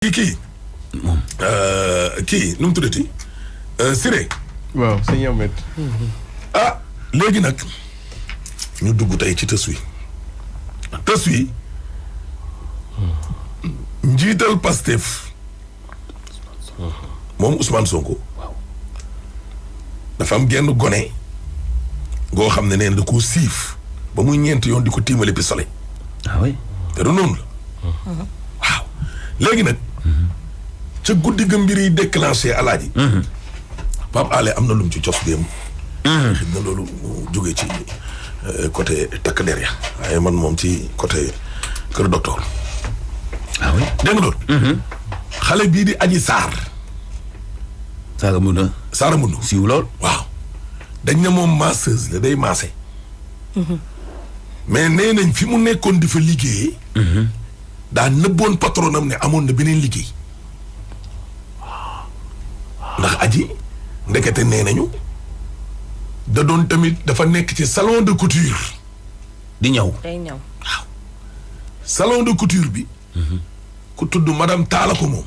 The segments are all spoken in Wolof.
kii nu mu tuddati Siré. waaw sëñ Ahmed. léegi nag ñu dugg tey ci tës wi njiital Pastef moom Ousmane Sonko dafa am genn gone goo xam ne neen da koo siif ba muy ñeenti yoon di ko tiimale pistolet. oui. te du noonu la. waaw léegi nag. ca guddi ga mbir yi déclenché alaaji. Pape Alé am na lu mu ci cos démb. xëy na loolu mu jógee ci côté takk der ya waaye man moom ci côté kër docteur. oui. dégg nga loolu. xale bii di Adji Sarr. Saara mun na. Saara mun na siiw lool. waaw dañ ne moom masseuse la day maase. mais nee nañ fi mu nekkoon di fa liggéeyee. daa nëbboon patronam ne amoon na beneen liggéey. ndax aji ndekete nee nañu da doon tamit dafa nekk ci salon de couture. di ñëw. day ñëw. waaw salon de couture bi. ku tudd madame Talla ko moom.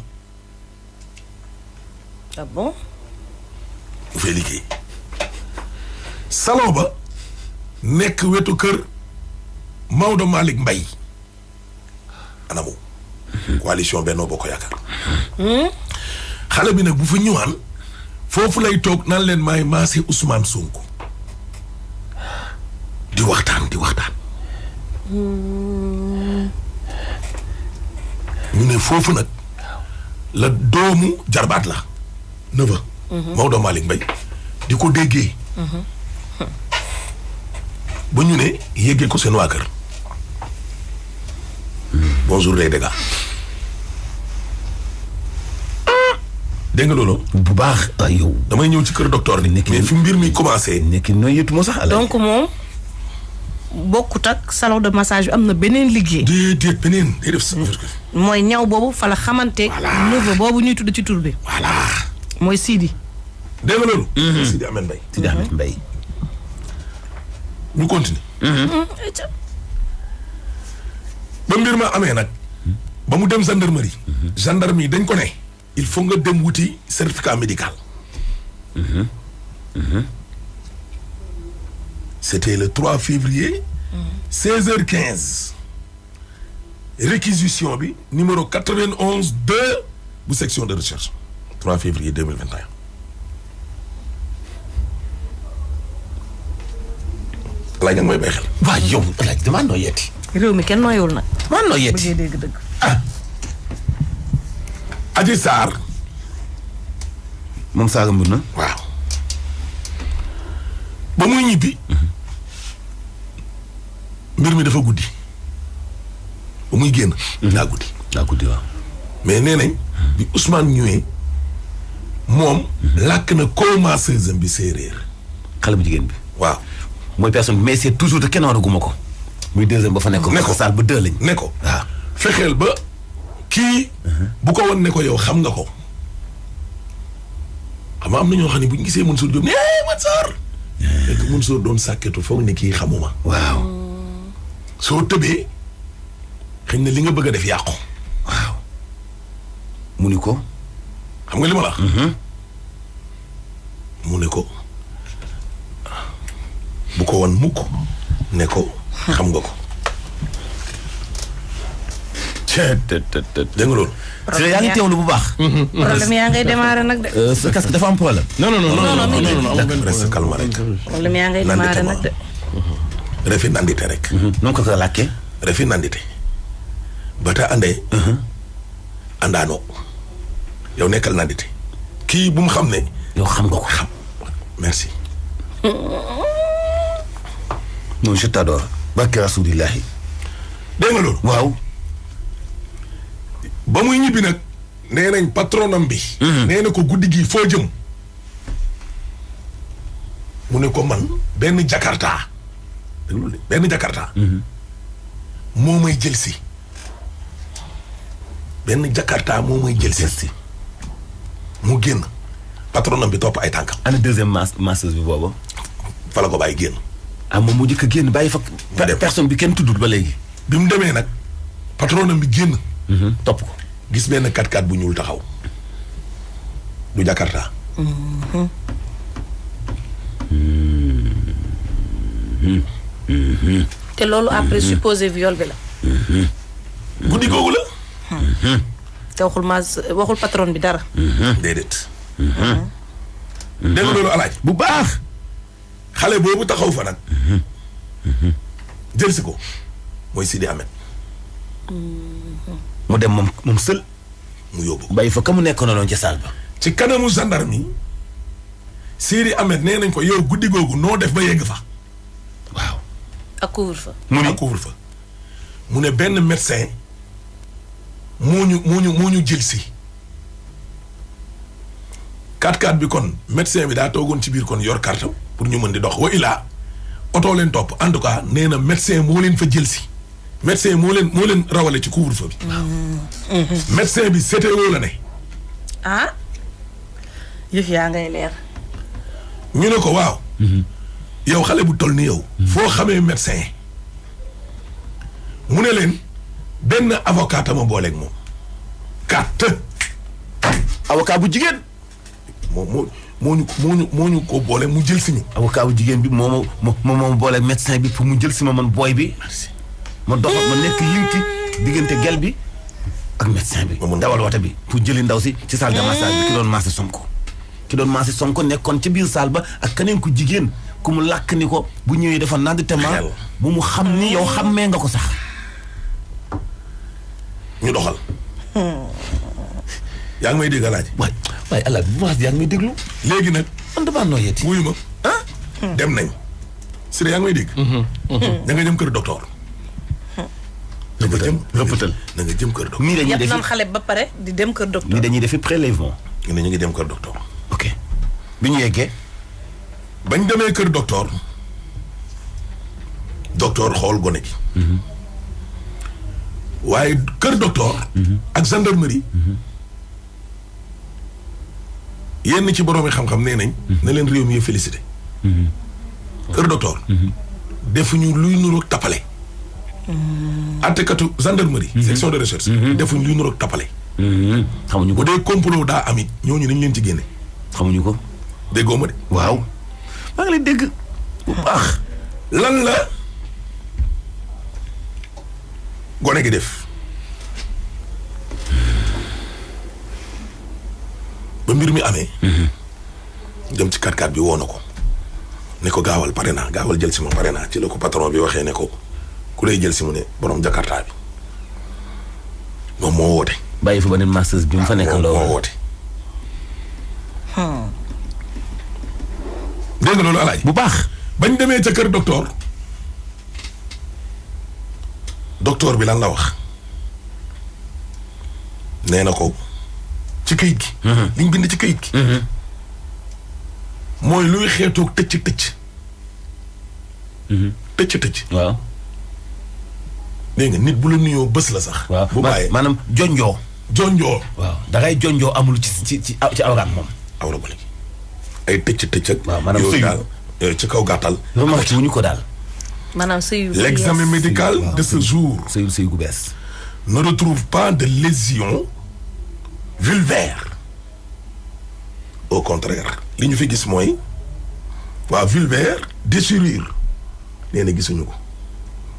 ah bon. mu fay liggéey. salon ba nekk wetu kër Maodo Malick Mbaye anamu. coalition Benno Bokk Yaakaar. xale bi nag bu fa ñëwaan foofu lay toog naan leen maay maase Ousmane Sonko di waxtaan. ñu ne foofu nag la doomu jarbaat la neveu Maodo Malick Mbaye di ko déggee ba ñu ne yéggee ko seen waa kër bonjour les dégâts. dégg nga loolu. bu baax ay yow. damay ñëw ci kër docteur ni mais fi mbir mi commencé. nekk nooy yëtu moo sax. donc moom bokkut ak salon de massage bi am na beneen liggéey. déedéet beneen day def sa. mooy ñaw boobu fa la xamante. voilà neveu boobu ñuy tudd ci tur bi. voilà. mooy Sidi. dégg nga loolu. Sidi Ahmed Mbaye. Sidi Ahmed Mbaye. ñu continue. ba mbir ma amee nag. ba mu dem gendarmerie. gendarmerie dañ ko ne. il faut nga dem wuti certificat médical. C'était le 3 février. 16h15. réquisition bi numéro 91 2 bu section de recherche. 3 février 2021. laaj nga mooy bay xel. waaw yow laaj damaa noo yetti. réew mi kenn nooyul nag. damaa noo yetti. bëggee dégg dëgg. Adji Sarr. moom Saara mun na. waaw. ba muy ñibbi. mbir mi dafa guddi. ba muy génn. daa guddi. daa guddi waaw. mais nee nañ. bi Ousmane ñëwee. moom. làkk na commenceuse bi séeréer. xale bu jigéen bi. waaw. mooy personne mais c'est toujours te kenn waraguma ko. muy deuxième ba fa nekk. ne ko saal ba deux lañ. ne ko waaw. fexeel ba. kii. bu ko won ne ko yow xam nga ko. xam nga am na ñoo xam ne bu ñu gisee Mansour Diop ne Mansour. fekk Mansour doon sàkketu foog ne kii xamuma. waaw. soo tëbee. xëy na li nga bëgg a def yàqu. waaw. mu ni ko. xam nga li ma la. mu ne ko. bu ko won mukk ne ko xam nga ko. dégg nga loolu. yaa ngi teewlu bu baax. problème yaa ngay démarrer nag de. sa casque dafa am problème. reste calme rek. problème yaa ngay démarrer nag de. refi nandite rek. noonu ko làkkee. refi nandite. bata andee. andaanoo. yow nekkal nandite. kii bu mu xam ne. yow xam nga ko. xam merci. non je t'adore. barke rasulillahi. dégg nga loolu. waaw. ba muy ñibbi nag. nee nañ patronam bi. nee na ko guddi gi foo jëm. mu ne ko man benn jakarta. dégg nga loolu benn jakarta. moo may jël si. benn jakarta moo may jël si. mu génn. patronam bi topp ay tànkam. ana deuxième masseuse bi boobu. fa la ko bàyyi génn. ah moom mu njëkk a génn bàyyi fa. personne bi kenn tuddul ba léegi. bi mu demee nag patronam bi génn. topp ko. gis benn 4x4 bu ñuul taxaw du Jakarta. te loolu après supposé viol bi la. guddi googu la. te waxul patron bi dara. déedéet. dégg nga loolu alaaj bu baax. xale boobu taxaw fa nag. jël si ko mooy Sidi Ahmed. mu dem moom sël. mu yóbbu ko bàyyi fa ka mu nekk noonu ca saal ba. ci kanamu gendarme yi Sidi Ahmed nee nañ ko yow guddi googu noo def ba yegg fa. waaw. ak couvre-feu. ak couvre-feu mu ne benn médecin moo ñu jël si. 4x4 bi kon médecin bi daa toogoon ci biir kon yor carte pour ñu mën di dox wa ilaa oto leen topp en tout cas nee na médecin moo leen fa jël si. médecin moo leen rawale ci couvre-feu bi. médecin bi CTO la ne. ah. yëf yaa ngay leer. ñu ne ko waaw. yow xale bu toll ni yow. foo xamee médecin. mu ne leen benn avocat ma booleeg moom. avocat bu jigéen. moo ñu ko boole mu jël si ñu. avocat bu jigéen bi moo booleeg médecin bi pour mu jël si ma man booy bi. ma doxal ma nekk linki diggante gel bi ak médecin bi. ma dawal wata bi pour jëli ndaw si ci salle de massage bi ki doon massé Sonko. ki doon massé Sonko nekkoon ci biir salle ba ak keneen ku jigéen ku mu làkk ni ko bu ñëwee dafa nand tema bu mu xam ni yow xammee nga ko sax. ñu doxal. yaa ngi may dégg Alaaji. waaye Alaaji bu baax yaa ngi may déglu. léegi nag. man damaa nooyeeti. wuyu ma dem nañ. Siré yaa ngi may dégg. da nga jëm kër docteur. rëppatal da nga jëm kër docteur. nii dañuy yàpp defi naan xale ba pare di dem kër docteur. nii dañuy defi prélèvement. ñu ngi dem kër docteur. ok bi ñu yeggee. bañ demee kër docteur. docteur xool gone gi. waaye kër docteur. ak gendarmerie. yenn ci boroomi xam-xam nee nañ. na leen réew mi félicité. kër docteur. defuñu luy nuroog tappale. àttekatu gendarmerie. section de recherche. defuñu luy nuroog tappale. xamuñu ko bu dee complot daa amit ñooñu nañ leen ci génne. xamuñu ko. déggoo ma de. waaw. maa ngi lay dégg bu baax. lan la gone gi def. ba mbir mi amee. dem ci 4x4 bi woo na ko. ne ko gaawal pare naa gaawal jël si ma pare naa ci la ko patron bi waxee ne ko ku lay jël si mu ne borom Jakarta bi moom moo woote. bàyyi fa beneen masseuse bi mu fa nekk moo woote. dégg nga loolu Alaaji. bu baax. bañ demee ca kër docteur. docteur bi lan la wax. nee na ko ci kayit gi. liñ bind ci kayit gi. mooy luy xeetoog tëcc. tëcc. waaw. dégg nga nit bu la nuyoo bés la sax. waaw bu bàyyee maanaam jonjoo. waaw da ngay jonjoo amul ci awraam moom. awra ba léegi ay tëcc ak. waaw maanaam yooyu daal ci kaw gàttal. remarqué wuñu ko daal. maanaam sëy l'examen médical de ce jour. sëy gu bees. ne retrouve pas de lésions vulvaires. au contraire li ñu fi gis mooy waa vulvaire déchirure nee na gisuñu ko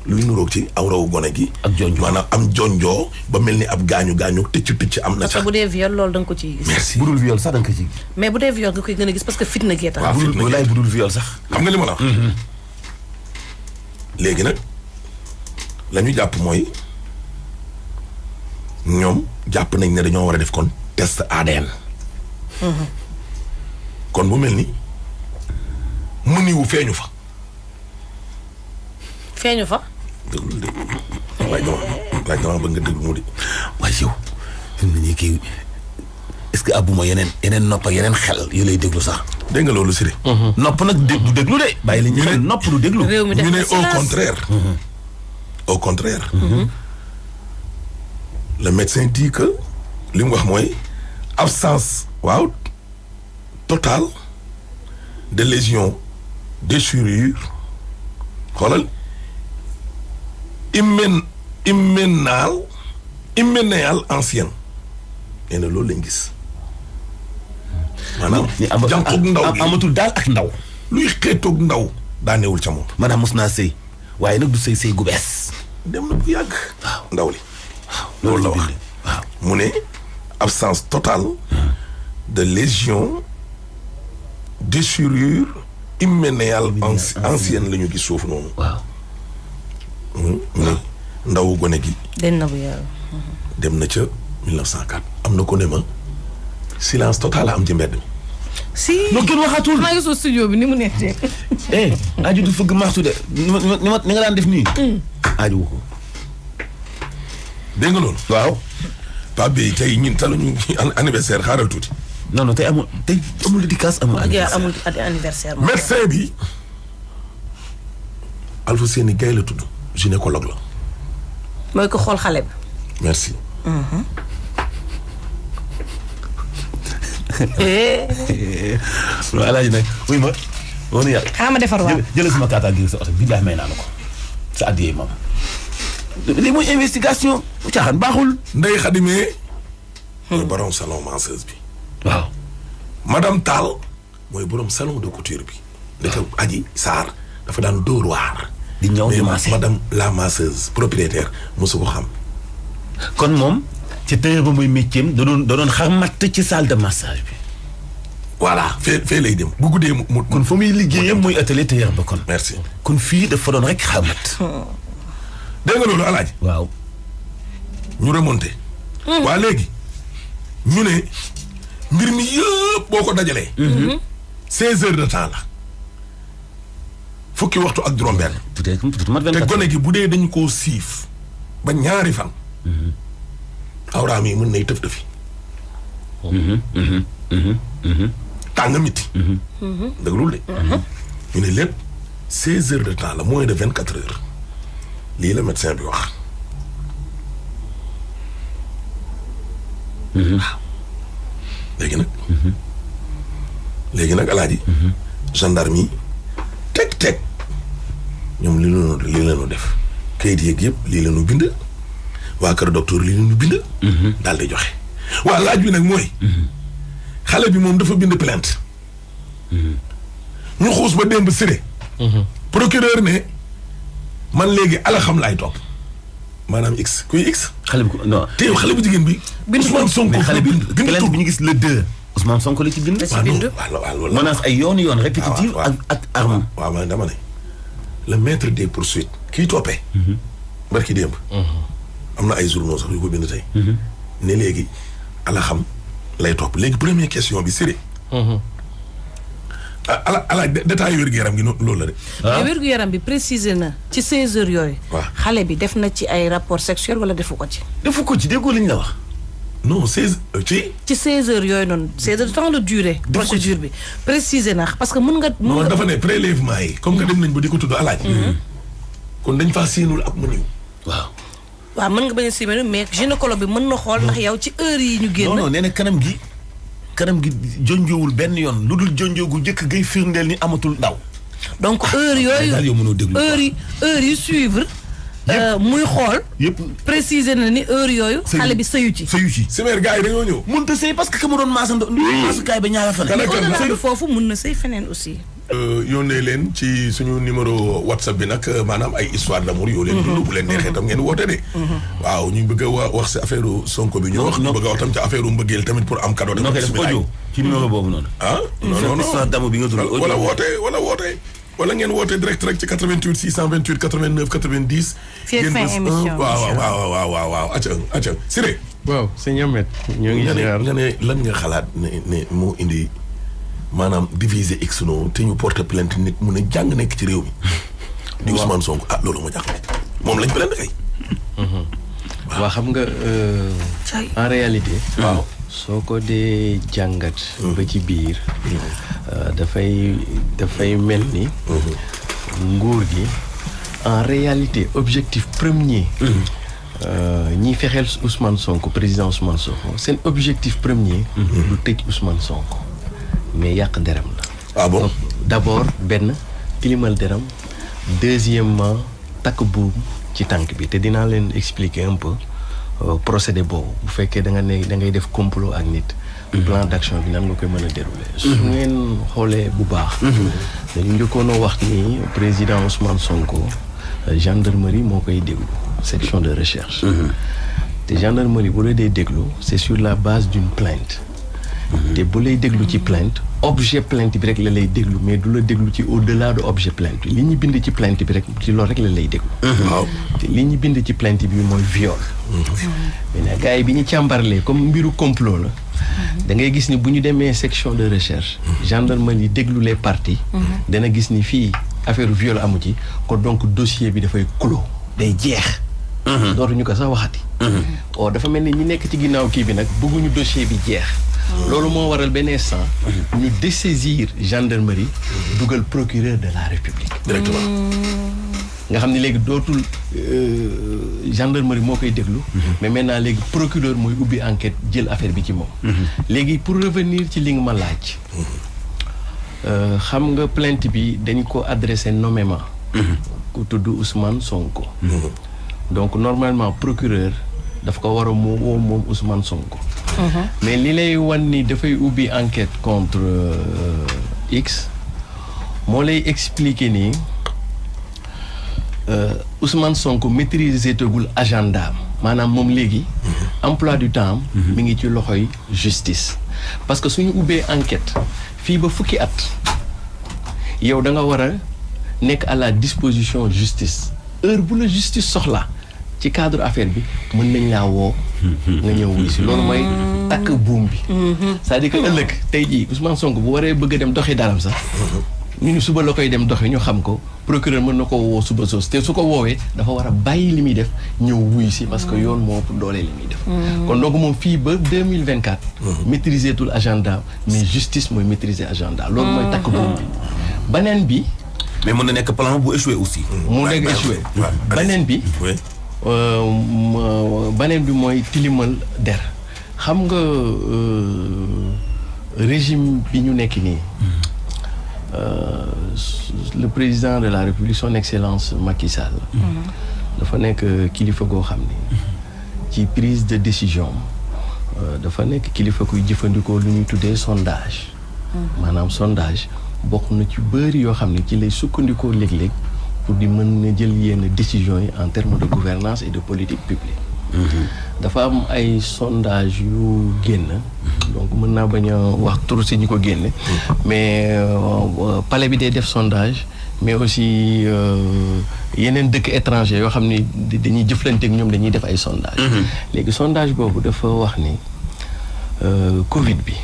luy nuroog ci awrawu gone gi. ak jonjoo maanaam am jonjoo ba mel ni ab gaañu tëcc am na. parce que bu dee viol loolu da nga ko ciy gis. merci bu dul viol sax da nga ko ciy gis. mais bu dee viol nga koy gën a gis parce que fitna gee tax. waaw bu dul viol sax. xam nga li ma la wax. léegi nag la ñu jàpp mooy ñoom jàpp nañ ne dañoo war a def kon test ADN. kon bu mel ni mëniwu feeñu fa. feeñu fa. déglu de laaj dama bëgg nga déglu mu di. waaye yow fi mu ne nii kii est-ce que abuma yeneen nopp ak yeneen xel yu lay déglu sax. dégg nga loolu Siré. nopp nag du déglu de. bàyyi la ñu ne nopp du déglu. réew mi def ñu ne na silence. au contraire. le médecin dit que li mu wax mooy absence totale de lésions déchirure xoolal hyménéale ancienne nee na loolu lañ gis. maanaam am jànkoog ndaw gi amatul daal ak ndaw. luy xeetoog ndaw daa newul ca moom. maanaam mos naa sëy waaye nag du sëy gu bees. dem na bu yàgg. waaw ndaw li. waaw loolu la wax waaw. mu ne absence totale de lésions, déchirure imménéale ancienne la ñu gis suuf noonu. waaw. mu ne ndawu gone gi. den na bu yàlla. dem na ca 1904. am na ko ne ma silence total am ci mbedd mi. si non kenn waxatul. maa ngi soo studio bi ni mu neexee. aju du fëgg maxtu de ni nga daan def nii. aju wu ko. dégg nga loolu. waaw. Pape Beye tey ñun taluñu anniversaire xaaral tuuti. non tey amul dédicace amul anniversaire. amul anniversaire. médecin bi Alpha Séni Gaye la tudd gynécologue la. mooy ko xool xale bi. merci. alaaji nag wuy ma woon yàlla. xaaral ma defar waaw. jëlee sama kàttan gi sa oto bi daa may naa la ko sa addiyee moom. lii mooy investigation bu caaxaan baaxul. Ndeye Khadimé. mooy borom salon masseuse bi. waaw. madame Tall mooy borom salon de couture bi. dafa aji Sarr dafa daan dóor waar. di ñëw di mais massé madame la masseuse propriétaire mosu ko xam. kon moom ci tëye ba muy métier da doon xar matt ci salle de massage bi. voilà fee lay dem bu guddee mu. kon fa muy liggéeyam muy atelier tailleur ba kon. merci. kon fii dafa doon rek xar matt. dégg nga loolu Alaaji. waaw. ñu remonté. waa léegi ñu ne mbir mi yëpp boo ko dajalee. 16 heures de temps la. fukki waxtu ak juróom-benn. peut-être mat 24 te gone gi bu dee dañu koo siif ba ñaari fan. awraam yi mën nay tëf tëfi. tàng miti. dëgglul de. ñu ne lépp 16 heures de temps la moins de 24 heures. lii la médecin bi wax. waaw. léegi nag Alaaji. gendarme yi teg ñoom lii la ñu def kayit yeeg yëpp lii la ñu bind waa kër docteur lii la ñu bind. daal di joxe. waa laaj bi nag mooy. xale bi moom dafa bind plainte. ñu xuus ba démb siré. procureur ne man léegi ala xam laay topp maanaam x kuy x. xale bu non te yow xale bu jigéen bi. Ousmane Sonko xale bi bind plainte bi ñu gis le 2. Ousmane Sonko la ci bind. waaw menace ay yoon répétitive ak arme. waaw man dama ne le maître des poursuites kii toppee. barki démb. am na ay journaux sax yu ko bind tey. ne léegi ala xam lay topp léegi première question bi siré. ala détail wér-gu-yaram gi loolu la de. mais wér-gu-yaram bi précisé na ci 16 heures yooyu. waaw xale bi def na ci ay rapport sexuel wala defu ko ci. defu ko ci déggoo li ñu la wax. non 16 ci 16 heures yooyu noonu 16 heures de temps la durée. procédure bi précisé na parce que mun nga. non dafa ne prélèvement yi comme que dem nañ ba di ko tudd alaaj. kon dañ faa séenul ab mu niw. waaw mën nga bañ a simé mais gynécologue bi mën na xool ndax yow ci heure yi ñu génn. non nee na kanam gi jonjoowul benn yoon lu dul jonjoogu njëkk gay firndeel ni amatul ndaw. donc heure yooyu daal yow mënoo déglu heure yi suivre. muy xool. yëpp préciser na ni heure yooyu. xale bi sëyu ci. simeer gars yi dañoo ñëw. mënut a sëy parce que mu doon maasukaay ba ñaara fan. mais foofu mun na sëy feneen aussi. yónnee leen ci suñu numéro WhatsApp bi nag maanaam ay histoire d'amour yoo leen dund bu leen neexee tam ngeen woote de. waaw ñu bëgg a wax si affaire Sonko bi ñu wax. ñu bëgg a wax tam ci affaire mbëggeel tamit pour am cadeau. noo koy def audio ci numéro boobu noonu. non histoire d'amour bi nga dund audio wala woote. wala ngeen woote direct rek ci 88 628 89 90. fii ak fin émission waaw acca Siré. waaw sëñ Ahmed ñoo ngi ziar nga ne lan nga xalaat ne moo indi maanaam diviser x no te ñu porte plainte nit mun a jàng nekk ci réew mi. di Ousmane Sonko loolu ma jàpp moom lañ plainte kay. waaw xam nga en réalité. waaw soo ko dee jàngat. ba ci biir. dafay mel ni. nguur gi en réalité objectif premier. ñiy fexeel Ousmane Sonko président Ousmane Sonko seen objectif premier. du tëj Ousmane Sonko mais yàq deram la. bon d'abord benn tilimal deram deuxièmement takk buum ci tànk bi te dinaa leen expliquer un peu procédé boobu bu fekkee da ngay def complot ak nit. plan d'action bi nan nga koy mën a dérouler. su ngeen xoolee bu baax. dañu njëkkoon a wax ni président Ousmane Sonko gendarmerie moo koy déglu section de recherche. te gendarmerie bu la dee déglu c'est sur la base d'une plainte. te bu lay déglu ci plainte objet plainte bi rek la lay déglu mais du la déglu ci au-delà de objet plainte bi li ñu bind ci plainte bi rek ci loolu rek la lay déglu. waaw te li ñu bind ci plainte bi mooy viol. mais gars yi bi ñu càmbarlee comme mbiru complot la. da ngay gis ni bu ñu demee section de recherche. gendarmerie déglu les parties. dana gis ni fii affaire viol amu ci kon donc dossier bi dafay clos day jeex. dootuñu ko sax waxati. dafa mel ni ñi nekk ci ginnaaw kii bi nag bëgguñu dossier bi jeex. loolu moo waral benn instant ñu dessaisir gendarmerie dugal procureur de la République directement nga xam ne léegi dootul gendarmerie moo koy déglu mais maintenant léegi procureur mooy ubbi enquête jël affaire bi ci moom léegi pour revenir ci li nga ma laaj xam nga plainte bi dañ ko adressé nommément ku tudd Ousmane Sonko donc normalement procureur daf ko war a woo moom Ousmane Sonko mais li lay wan ni dafay ubbi enquête contre X moo lay expliquer ni Ousmane Sonko maîtriser tegul agenda maanaam moom léegi emploi du temps mi ngi ci loxoy justice parce que suñu ubbee enquête fii ba fukki at yow da nga war a nekk à la disposition justice heure bu la justice soxla ci cadre affaire bi mën nañ laa woo nga ñëw wuy si loolu mooy takk buum bi c'est-à-dire que ëllëg tey jii Ousmane Sonko bu waree bëgg a dem doxi daram sax ñu ni suba la koy dem doxi ñu xam ko procureur mën na ko woo suba soos te su ko woowee dafa war a bàyyi li muy def ñëw wuy si parce que yoon moo ëpp doole li muy def kon donc moom fii ba 2024 maîtriser tul agenda mais justice mooy maîtriser agenda loolu mooy takk buum bi beneen bi mais mën na nekk plan bu échoué aussi mu nekk échoué beneen bi beneen bi mooy tilimal der xam nga régime bi ñu nekk nii le président de la République son excellence Macky Sall dafa nekk kilifa goo xam ni ci prise de décision dafa nekk kilifa kuy jëfandikoo lu ñuy tuddee sondage maanaam sondage bokk na ci bëri yoo xam ne ci lay sukkandikoo léeg-léeg pour di mën na jël yenn décisions yi en termes de gouvernance et de politique publique dafa am ay sondage yu génn donc mën naa bañ a wax tur si ñi ko génne mais palais bi day def sondage mais aussi yeneen dëkk étranger yoo xam ni dañuy jëflante ak ñoom dañuy def ay sondage léegi sondage boobu dafa wax ni Covid bi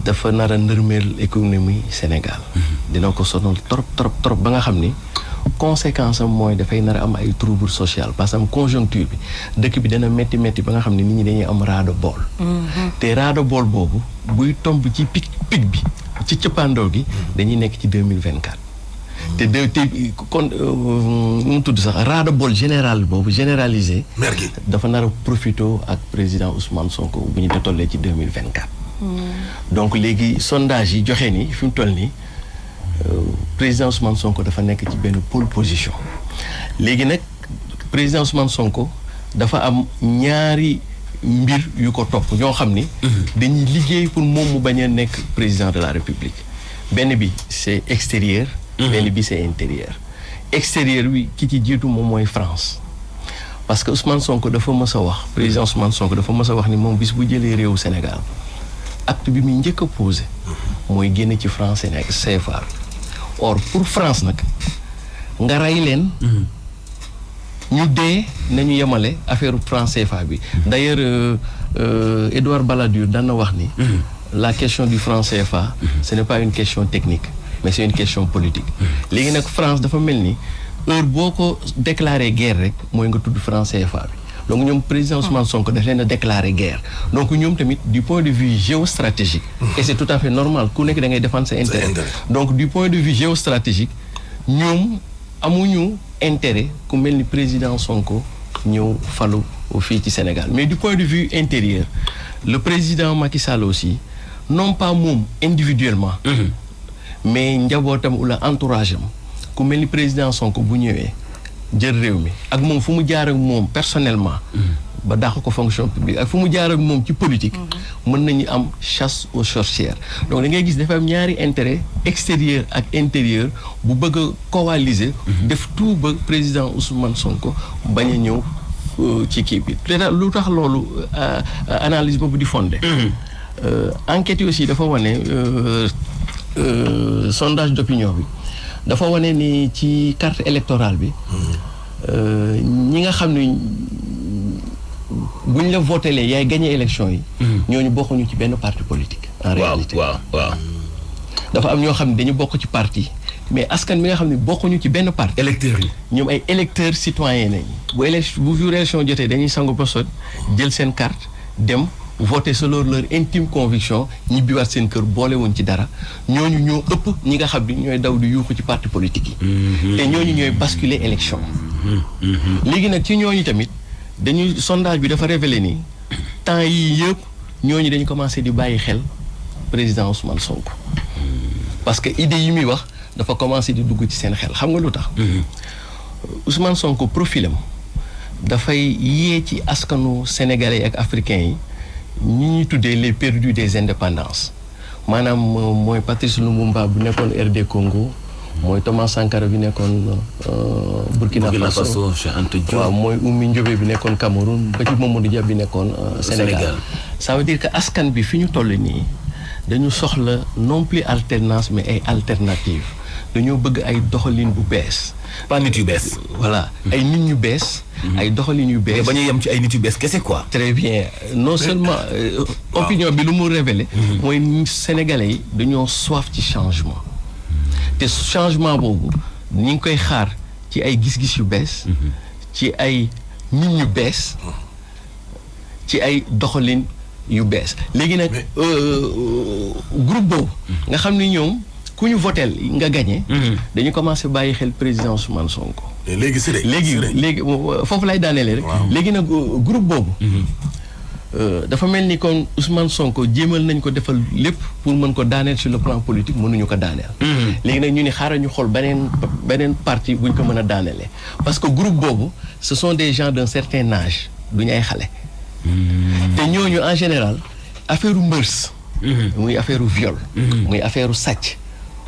dafa nar a nërmeel économie Sénégal dina ko sonal trop ba nga xam ni conséquence am mooy dafay nar a am ay trouble social parce que am conjoncture bi dëkk bi dana métti ba nga xam ne nit ñi dañuy am ras-le-bol te ras-le-bol boobu buy tomb ci pic bi ci cëppaandaw gi dañuy nekk ci 2024 te kon mu tudd sax ras-le-bol général boobu généralisé dafa nar a profité ak président Ousmane Sonko bu ñu tollee ci 2024 donc léegi sondage yi joxe ni fi mu toll nii président Ousmane Sonko dafa nekk ci benn pole position léegi nag président Ousmane Sonko dafa am ñaari mbir yu ko topp ñoo xam ni dañuy liggéey pour moom mu bañ a nekk président de la République benn bi c'est extérieur benn bi c'est intérieur extérieur bi ki ci jiitu moom mooy France parce que Ousmane Sonko dafa mës a wax président Ousmane Sonko dafa mës a wax ni moom bis bu jëlee réewu Sénégal acte bi muy njëkk a posé mooy génn ci France Sénégal CFA or pour France nag nga rey leen ñu dee nañu yemale affaire franc CFA bi d'ailleurs Édouard Balladur daan na wax ni la question du franc CFA ce n'est pas une question technique mais c'est une question politique léegi nag France dafa mel ni heure boo ko déclaré guerre rek mooy nga tudd franc CFA bi donc ñoom président Ousmane Sonko daf leen a déclaré guerre donc ñoom tamit du point de vue géostratégique et c'est tout à fait normal ku nekk da ngay défendre sa intérêt donc du point de vue géostratégique ñoom amuñu intérêt ku mel ni président Sonko ñëw falu fii ci Sénégal mais du point de vue intérieur le président Macky Sall aussi non pas moom individuellement mais njabootam wala entourage am ku mel ni président Sonko bu ñëwee jël réew mi ak moom fu mu jaar ak moom personnellement ba dàq ko fonction publique ak fu mu jaar ak moom ci politique mën nañu am chasse aux sorcières donc da ngay gis dafa am ñaari intérêt extérieur ak intérieur bu bëgg a coaliser def tout ba président Ousmane Sonko bañ a ñëw ci kii bi lu tax loolu analyse boobu di fondé enquête yi aussi dafa wane sondage d'opinion bi dafa wane ni ci carte électorale bi ñi nga xam ne buñ la votelee yaay gagné élection yi ñooñu bokkuñu ci benn parti politique en réalité waaw dafa am ñoo xam ne dañu bokk ci parti mais askan bi nga xam ne bokkuñu ci benn parti électeurs yi ñoom ay électeurs citoyens nañ bu jour élection jotee dañuy sangu ba sot jël seen carte dem voter selon leur intime conviction ñibbiwaat seen kër boole woon ci dara ñooñu ñoo ëpp ñi nga xam ni ñooy daw di yuuxu ci parti politique yi te ñooñu ñooy basculer élection léegi nag ci ñooñu tamit dañuy sondage bi dafa révélé ni temps yii yëpp ñooñu dañu commencé di bàyyi xel président Ousmane Sonko parce que idée yi muy wax dafa commencé di dugg ci seen xel xam nga lu tax Ousmane Sonko profilam dafay yee ci askanu sénégalais ak africains yi ñi ñuy tuddee les perdus des indépendances maanaam mooy Patrice Lumumba bu nekkoon RD Congo mooy Thomas Sankara bi nekkoon Burkina Faso waaw mooy Oumi Ndiobé bi nekkoon Cameroun ba ci Mamadou Dia bi nekkoon Sénégal ça veut dire que askan bi fi ñu toll nii dañu soxla non plus alternance mais ay alternative dañoo bëgg ay doxalin bu bees pas nit yu bees voilà ay nit ñu bees ay doxalin yu bees ba ñu yem ci ay nit yu bees kese quoi très bien non seulement opinion bi lu mu révélé mooy sénégalais yi dañoo soif ci changement te changement boobu ñu ngi koy xaar ci ay gis-gis yu bees ci ay nit ñu bees ci ay doxalin yu bees léegi nag groupe boobu nga xam ni ñoom ku ñu votel nga gagné dañu commencé bàyyi xel président Ousmane Sonko léegi léegi foofu lay daaneele rek léegi nag groupe boobu dafa mel ni kon Ousmane Sonko jéemal nañ ko defal lépp pour mën ko daaneel sur le plan politique mënuñu ko daaneel léegi nag ñu ni xaaral ñu xool beneen parti buñ ko mën a daaneele parce que groupe boobu ce sont des gens d'un certain âge duñu ay xale te ñooñu en général affaire u mbërs muy affaire u viol muy affaire u sàcc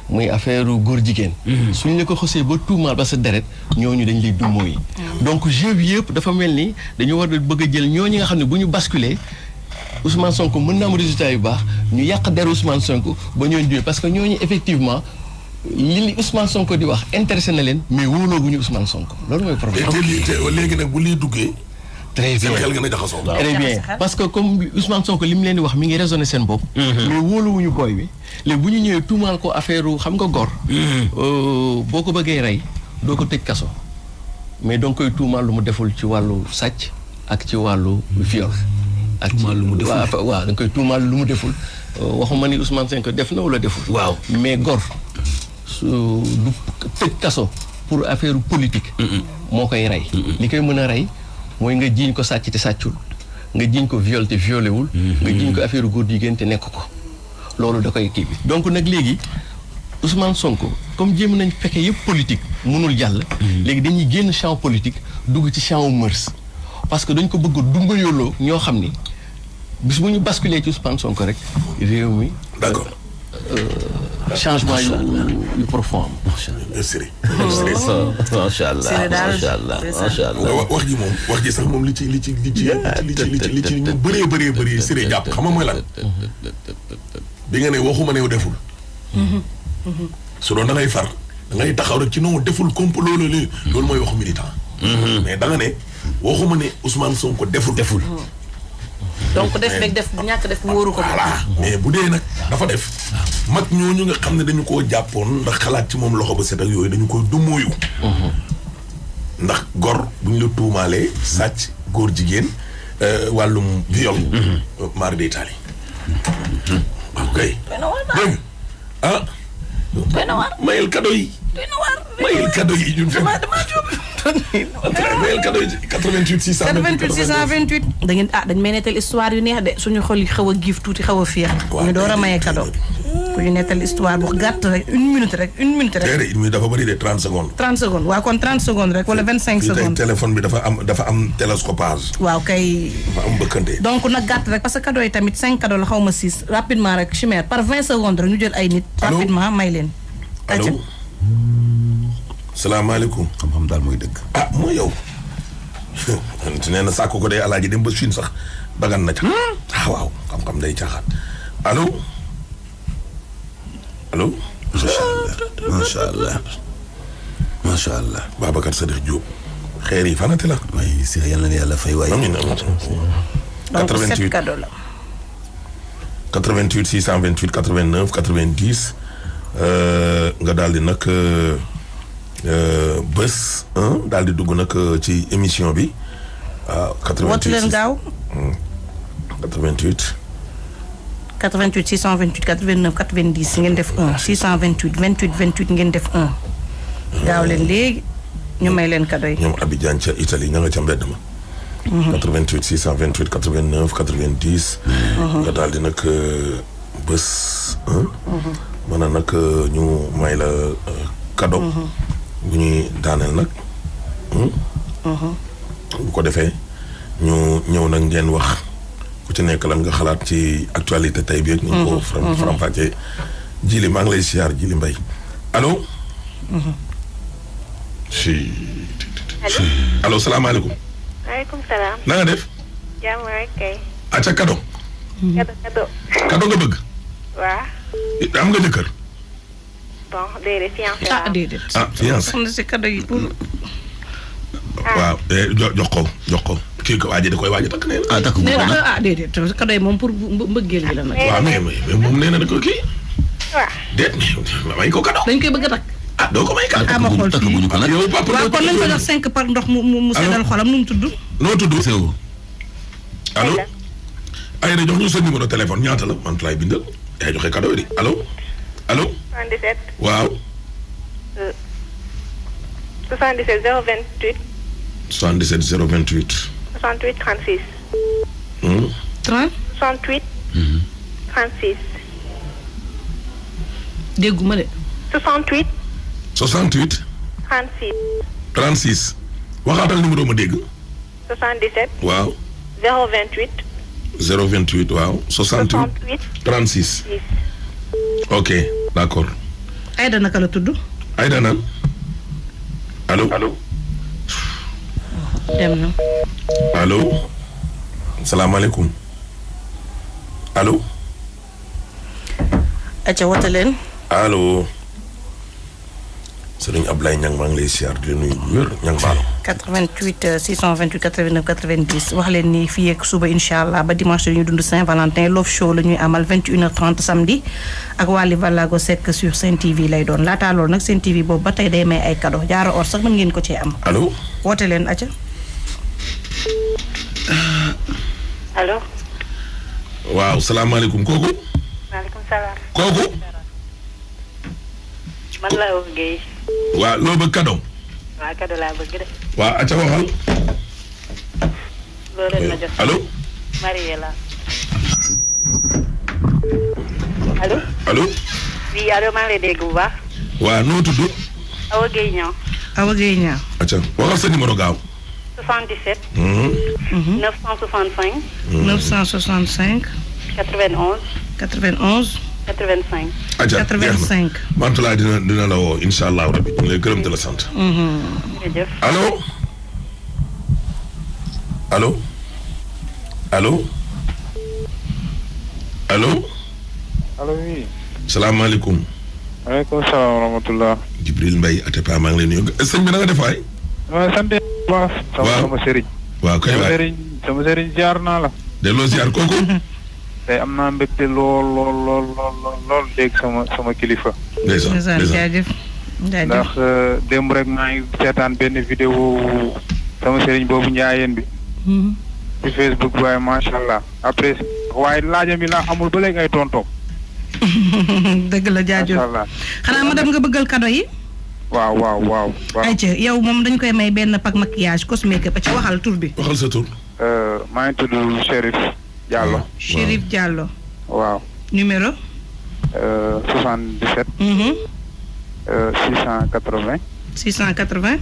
muy affaire góor jigéen suñ la ko xosee ba tuumaal ba sa deret ñooñu dañ lay dummoo yi donc jeu bi yëpp dafa mel ni dañu war a bëgg a jël ñooñu nga xam ne bu ñu basculer Ousmane Sonko mën na am résultat yu baax ñu yàq deru Ousmane Sonko ba ñooñu duwee parce que ñooñu effectivement li Ousmane Sonko di wax intéressé na leen mais wóolooguñu Ousmane Sonko loolu mooy problème léegi nag bu lii duggee très bien xel nga na jaxasoo très bien parce que comme Ousmane Sonko li mu leen di wax mi ngi raisonné seen bopp mais wóoluwuñu booy bi léegi bu ñu ñëwee tuumaal ko affaire xam nga gor boo ko bëggee rey doo ko tëj kaso mais donc koy tuumaal lu mu deful ci wàllu sàcc ak ci wàllu viol ak tuumaal lu mu deful waaw da nga koy tuumaal lu mu deful waxuma ni Ousmane Sonko def na wala deful waaw mais gor du tëj kaso pour affaire politique moo koy rey li koy mën a rey mooy nga jiiñ ko sàcc te sàccul nga jiiñ ko viol te violé wul nga jiiñ ko affaire góor jigéen te nekk ko loolu da koy kii bi donc nag léegi Ousmane Sonko comme jéem nañ fekkee yëpp politique mënul jàll léegi dañuy génn champ politique dugg ci champ mœurs parce que dañ ko bëgg dumbayooloo ñoo xam ni bis bu ñu basculer ci Ousmane Sonko rek réew mi d'accord changement yu profond am. macha allah wax ji moom wax ji sax moom li ci ñu bëree Siré jàpp xam nga mooy lan bi nga ne waxuma ne yow deful su doon da ngay far da ngay taxaw rek ci non deful complot loolu mooy waxu militant mais da nga ne waxuma ne Ousmane Sonko deful donc def beeg def ñàkk def wóoru ko. voilà mais bu dee nag dafa def mag ñooñu nga xam ne dañu koo jàppoon ndax xalaat ci moom loxo ba set ak yooyu dañu koy dumóoyu ndax gor bu ñu la tuumaalee sàcc góor jigéen wàllum viol mari d'Italie ok dégg ah mayel cadeau yi mayel cadeau yi ñun fekk mayel cadeau yi 88 628 da ngeen dañ may nettal histoire yu neex de suñu xol yi xaw a giif tuuti xaw a féex ñu door a maye cadeau ku ñu nettal histoire bu gàtt rek une minute rek. déedéet une minute dafa bëri de 30 secondes. 30 secondes waaw kon 30 secondes rek wala 25 secondes. téléphone bi dafa am télescopage. waaw kay. dafa am bëkkante. donc nag gàtt rek parce que cadeau yi tamit 5 cadeau la xaw ma 6 rapidement rek chimère par 20 secondes rek ñu jël ay nit. rapidement may leen. allo. salaamaaleykum. xam-xam daal mooy dëgg. ah mooy yow. nee na sàkku ko day alaaji dem ba Chine sax dagan na ca. waaw xam-xam day caaxaan. allo. allo. macha allah macha allah. Babacar Sadikh Diop. xeer yi fanati la. waaye si yal na yàlla fay waaye. amiin donc 7 cadeau la. 88 628 89 90 nga daal di nag bés daal di dugg nag ci émission bi. waaw 88 woote leen gaaw. 88. 88 628 89 90 ngeen def 1 628 28 28 ngeen def 1. gaaw leen léegi ñu may leen cadeau yi. ñoom Abidjan ca Italie ña nga ca mbedd ma. 88 628 89 90. nga daal di nag bés. mën na nag ñu may la cadeau. bu ñuy daaneel nag. bu ko defee ñu ñëw nag ngeen wax. ku ci nekk lan nga xalaat ci actualité tey bi ak ñu ko faram-fàccee Jili maa ngi lay siyaar Jili Mbaye allo. si. allo salaamaaleykum. maaleykum salaam. na nga def. jàmm rek kay. acca kado. kado. kado nga bëgg. waa. am nga jëkkër. bon déedéet fiancé ah déedéet. ah fiancé. soxna si cadeau yi pour. waaw jox ko kii ko waaj da koy waaj a takk nee na. ah takk bu ko nag ah déedéet cadeau yi moom pour mbëggeel gi la nag. waaw mais moom nee na da ko kii. waa. déet may ko kado. dañ koy bëgg a takk. ah doo ko may kado. ah ma xool takk bu ñu ko nag. yow papa waaw kon nañ ko jox 5 par ndox mu seddal xolam nu mu tudd. noo tudd. Seydou. allo. ay na jox ñu sa numéro téléphone ñaata la man laay bindal yaay joxe cadeau yi di allo. allo. 77. waaw. 77 028. 77 028. 68 36. 30. 68. 36. dégguma de. 68. 68. 36. 36. waxaatal numéro ma dégg. 77. waaw. 028. 028 waaw. 68. 68. 36. 6. ok d'accord. Aïda naka la tudd. Aïda nan. allo. allo. dem na. allo. salaamaaleykum. allo. acca woote leen. allo. Sëriñ Ablaye Niang maa ngi lay siyaar di nuyu wér Niang Baalo. 88 628 89 90 wax leen ni fii ak suba incha allah ba dimanche ñu dund Saint-Valentin love show la ñuy amal 21h30 samedi ak Wally Ballago Seck sur Sen TV lay doon laataa loolu nag Sen TV boobu ba tey day may ay cadeau jaaro or sax mën ngeen ko cee am. allo. woote leen acca. allo. waaw salaamaaleykum kooku. maaleykum salaam. kooku. man la Oumou Gueye. waaw loo bëgg cadeau. waa kado laa bëgg de. waaw acca waxal. loolu leen ma jox. allo. Marie la. allo. allo. oui allo maa ngi lay dégg bu baax. waaw noo tudd. Awa Gueye ñëw. Awa Gueye ñaaw. acca waxal sa numéro gaaw. 77. 965. 965. 91. 91. 85. acca 85. Mantulaay dina la woo incha allahu rabi ñu lay gërëm di la sant. jërëjëf. allo. allo. allo. allo. allo oui. salaamaaleykum. maaleykum salaam wa rahmatulah. Jibril Mbaye Atepa maa ngi lay nuyu sëñ bi na nga def waay. waaw sant bu baax. sama sëriñ. waaw kay waay sama sëriñ ziar naa la. delloo ziar kooku. tey am naa mbégte lool dégg sama kilifa. ndeysaan jaajëf. ndax démb rek maa ngi seetaan benn vidéo sama sëriñ boobu njaayeen bi. ci Facebook waaye macha allah après waaye laajam yi laa amul ba léegi ay tontoom. dëgg la jaajëf macha allah. xanaa madame nga bëggal cadeau yi. waaw. ayca yow moom dañ koy may benn pack maquillage cosmétique ba ca waxal tur bi. waxal sa tur. maa ngi tudd Chérif Diallo. Chérif Diallo. waaw. numéro. 77. 680. 680.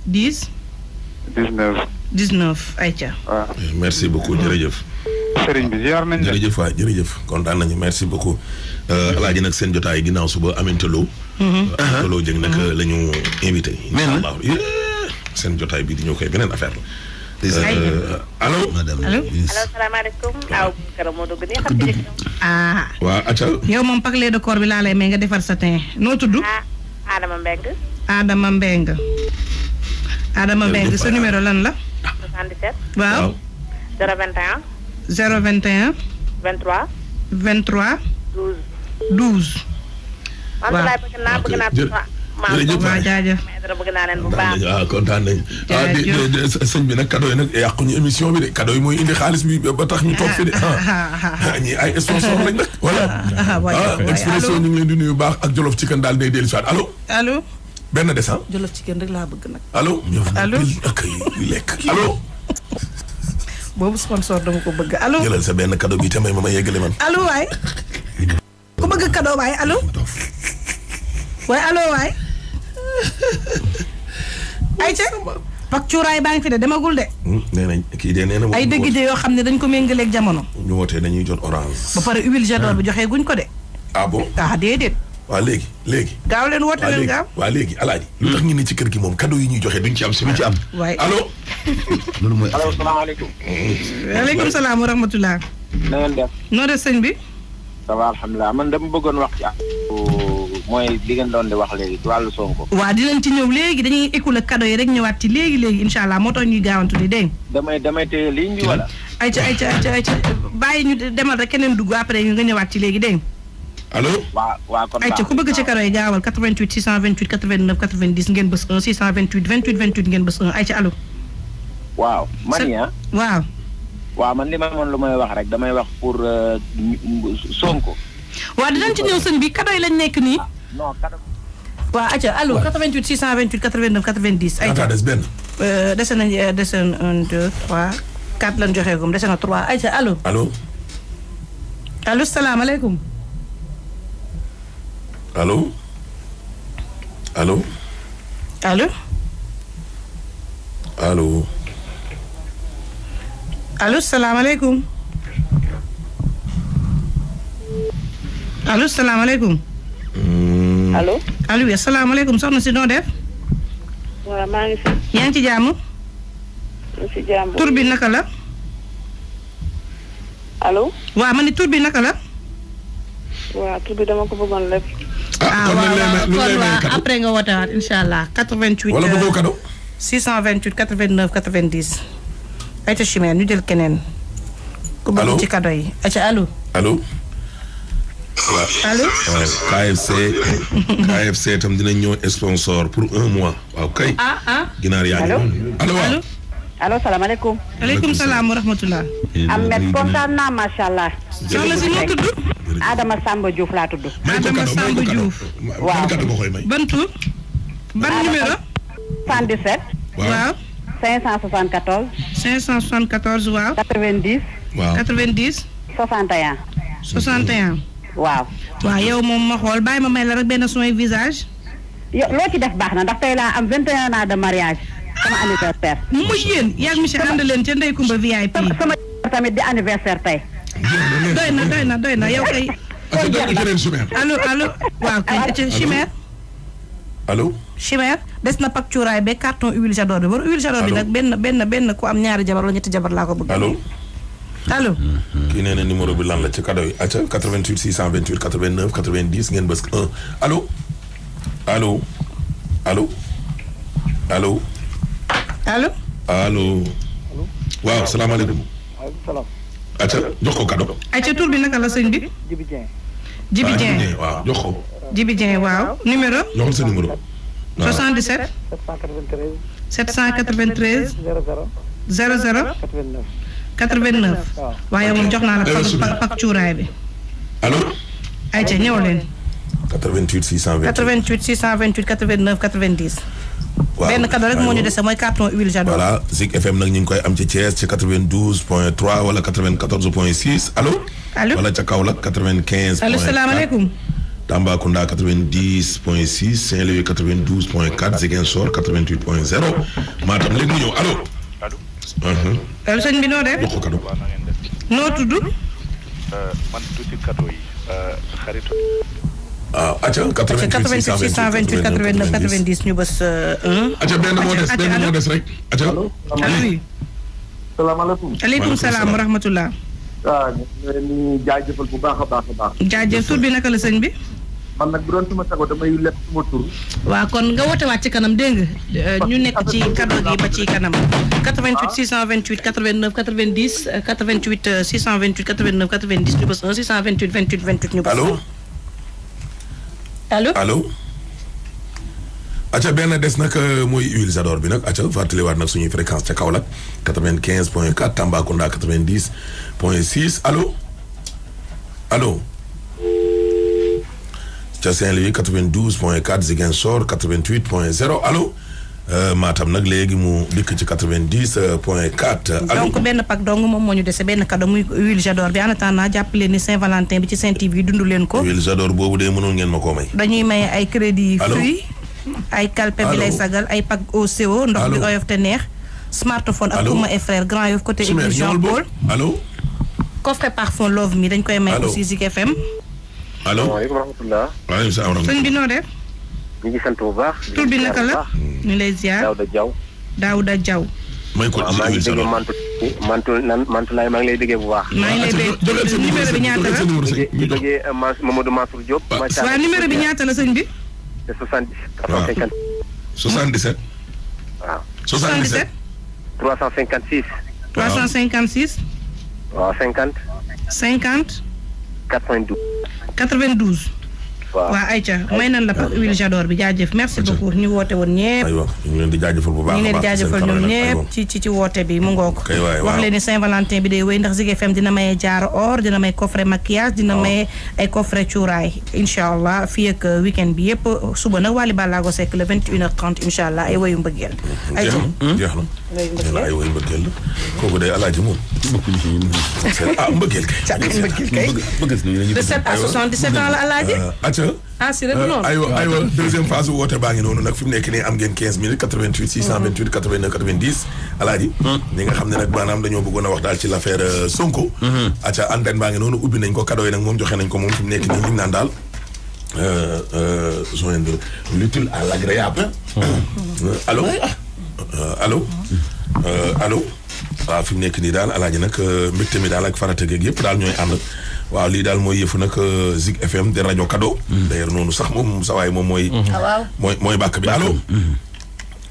10. 19 ayca. waaw. merci beaucoup jërëjëf. sëriñ bi ziar nañ la. jërëjëf waay jërëjëf kontaan nañu merci beaucoup. alaaji nag seen jotaay ginnaaw suba Amintaloo. Amintaloo jëng nag la ñu invité. incha allah seen jotaay bi di ñëw koy beneen affaire la. allo. madame allo. salaamaaleykum. aw Kara moo dugg nii xam nga. waa acca. yow moom paquet de corps bi laa lay may nga defar sa teint noo tudd. Adama Mbengue. Adama Mbengue. Adama Mbengue sa numéro lan la. 77. waaw. 021. 021. 23. 23. 12. man waaw bëgg naa jërëjëf waaw jaajëf. bëgg naa leen bu baax. kontaan nañu sëñ bi nag cadeau yi nag yàquñu émission bi de cadeau yi mooy indi xaalis bi ba tax ñu toog fi de ñi ay sponsor lañ nag voilà Expresso ñu ngi leen di nuyu baax ak Jolof Chicken daal day dellu si waat allo allo. benn des Jolof Chicken rek laa bëgg nag. allo allo ak lekk allo boobu sponsor dama ko bëgg allo. jëlal sa benn cadeau bi te may ma yeggale man allo waay. ku bëgg cadeau waay allo. waay allo waay. ayca. pak cuuraay baa ngi fi de demagul de. nee nañ kii de nee na ay dëgg yoo xam ne dañ ko méngaleeg jamono. ñu wootee dañuy jot orange. ba pare huile j'adore bi joxee guñ ko de. ah bon déedéet. waa léegi gaaw leen woote leen gaaw. waa léegi alaaji lu tax ñu ne ci kër gi moom cadeau yi ñuy joxe duñ ci am si duñ ci am. waay allo. loolu mooy. allo salaamaaleykum. waaleykum salaam wa rahmatulah. na ngeen def. noo def sëñ bi. ça va alhamdulilah man dama bëggoon wax ci mooy li ngeen doon di wax léegi ci wàllu Sonko. waa dinañ ci ñëw léegi dañuy écouler cadeau yi rek ñëwaat ci léegi incha allah moo tax ñuy gaawantu di dégg. damay téye ligne bi wala. ayca bàyyi ñu demal rek keneen dugg après nga ñëwaat ci léegi dégg. allo. waa kon ayca ku bëgg ci cadeau yi gaawal 88 628 89 90 ngeen bës 1 628 28 28 ngeen bës 1 ayca allo. waaw man ya waaw man li ma amoon lu may wax rek damay wax pour Sonko. waaw dinañ ci ñëw sëñ bi cadeau yi lañ nekk nii. non cadeau. waaw ayca allo 88 628 89 90. ayca des benn. dese nañ 1 2 3 4 lañ joxe gum dese na 3 ayca allo. allo salaamaaleykum. allo. salaamaaleykum. allo salaamaaleykum. allo. allo oui asalaamaaleykum soxna si noo def. waaw maa ngi fi. yaa ngi ci jàmm. maa ngi ci jàmm. tur bi naka la. allo. waaw ma ni tur bi naka la. waaw tur bi dama ko bëggoon lépp. kon après nga woote waat incha allah 88. wala bëggoo cadeau. 628 89 90. ayca chimère ñu jël keneen. ku bëgg ci cadeau yi ayca allo. allo. allo. KFC tam dinañ ñëw sponsor pour 1 mois waaw kay. ginaar yaa ngi. allo waaw. allo salaamaaleykum. aleykum salaam wa rahmatulah. Ahmed kontaan naa macha allah. soxna si noo tudd. Adama Samba Diouf laa tudd. Adama Samba Diouf. waaw ban tur. ban numéro. 77. waaw. 574. 574 waaw. 90. waaw 90. 61. 61. waaw. waaw yow moom ma xool bàyyi ma may la rek benn soin visage. yow loo ci def baax na ndax tey laa am 21 ans de mariage. sama anniversaire. mu yéen yaa ngi monsieur ànd leen ca Ndeye Kumba VIP. sama tamit di anniversaire tey. doy na yow kay. allo waaw kay chimère. allo. chimère des na pak cuuraay be carton huile j'adore bi war huile j'adore bi nag benn ku am ñaari jabar wala ñetti jabar laa ko bëgg. allo. kii nee na numéro bi lan la ci cadeau yi acca 88 628 89 90 ngeen bës 1 allo. waaw salaamaaleykum. waaleykum salaam. acca jox ko cadeau. acca tur bi naka la sëñ bi. Djibi Dieng waaw jox ko. Djibi Dieng waaw numéro. joxal sa numéro. 77. 793. 00. 89. waaye moom jox naa la pak cuuraay bi. allo. ayca ñëw leen. 88 628. 88 628 89 90. waaw benn cadeau rek moo ñu dese mooy carton huile j'adore. voilà Zik FM nag ñu ngi koy am ci Thiès ci 92.3 wala 94.6 allo. allo wala ca Kaolack 95. allo salaamaaleykum. Tambacounda 90.6 Saint-Louis 92.4 Ziguinchor 88.0 Matam léegi mu ñëw allo. allo sëñ bi noo def. jox ko kaddu. noo tudd. man tuuti cadeau yi xaritu. acca 88 628 89 90 ñu bës 1. acca benn moo des rek acca. allo oui. salaamaaleykum. aleykum salaam wa rahmatullah. waaw ñu ngi leen di jaajëfal bu baax a baax. jaajëf tur bi naka la sëñ bi. man nag bu doon suma sago damay leb suma tur. waaw kon nga woote waat ci kanam dégg nga ñu nekk ci cadeau gi ba ci kanam. 88 628 89 90 88 628 89 90 ñu bës 1 628 28 28 ñu bës 1. allo. acca benn des nag mooy huile Jador bi nag acca fàttaliwaat nag suñuy fréquence ca Kaolack 95.4 Tambacounda 90.6 allo. ca Saint-Louis 92.4 Ziguinchor 88.0 allo. Matam nag léegi mu dikk ci 90.4. allo donc benn pack dong moom moo ñu dese benn cadeau muy huile Jador bi en attendant jàpp leen ni Saint-Valentin bi ci Sen TV dund leen ko. huile Jador boobu de mënoon ngeen ma koo may. dañuy may ay crédit fruits. ay calpe bi lay sagal ay pack au CO. ndox bi oyof te neex. smartphone ak Ouma et frère Grand Yoff côté église Jean Paul. allo. coffret parfum Love Me dañ koy may aussi Zik FM. allo waaleykum rahmatulah. waaleykum salaam. sëñ bi noo def. ñu ngi sant bu baax. tur bi naka la. ñu lay ziar Daouda Diaw. Daouda Diaw. may ko maa ngi déggee Mantulaay maa ngi lay déggee bu baax. maa ngi lay dégg numéro bi ñaata la. ñu déggee Mamadou Mansour Diop. waaw numéro bi ñaata la sëñ bi. c'est 77. 77. waaw. 77. 356. 356. waaw 50. 50. 92. 92. waaw Aïcha may nan la pack huile Jador bi jaajëf merci beaucoup ñu woote woon ñëpp. aywa ñu leen di jaajëfal bu baax ñu leen di jaajëfal ñoom ñëpp ci woote bi mu ngoog. wax leen ni Saint-Valentin bi day wéy ndax Zik FM dina maye jaaro or dina may coffret maquillage dina maye ay coffret cuuraay incha allah fii ak weekend bi yëpp suba nag Wally Ballago Seck le 21h30 incha allah ay woyu mbëggeel. jeex na ay woyu mbëggeel la kooku day alaaji moom. mbëggeel kay. de 7 à 77 ans la alaaji. si rek noonu aywa deuxième phase woote baa ngi noonu nag fi mu nekk nii am ngeen 15 minutes 88 628 89 90 alaaji ñi nga xam ne nag maanaam dañoo bëggoon a wax daal ci l'affaire Sonko acca antenne baa ngi noonu ubbi nañ ko cadeau yi nag moom joxe nañ ko moom fi mu nekk nii liñ naan daal joindre l'utile à l'agréable allo waaw fi mu nekk nii daal alaaji nag mbégte mi daal ak farata geeg yëpp daal ñooy ànd waaw lii daal mooy yëfu nag Zik FM de rajo cadeau d'ailleurs noonu sax moom sa waay moom mooy bàkk bi allo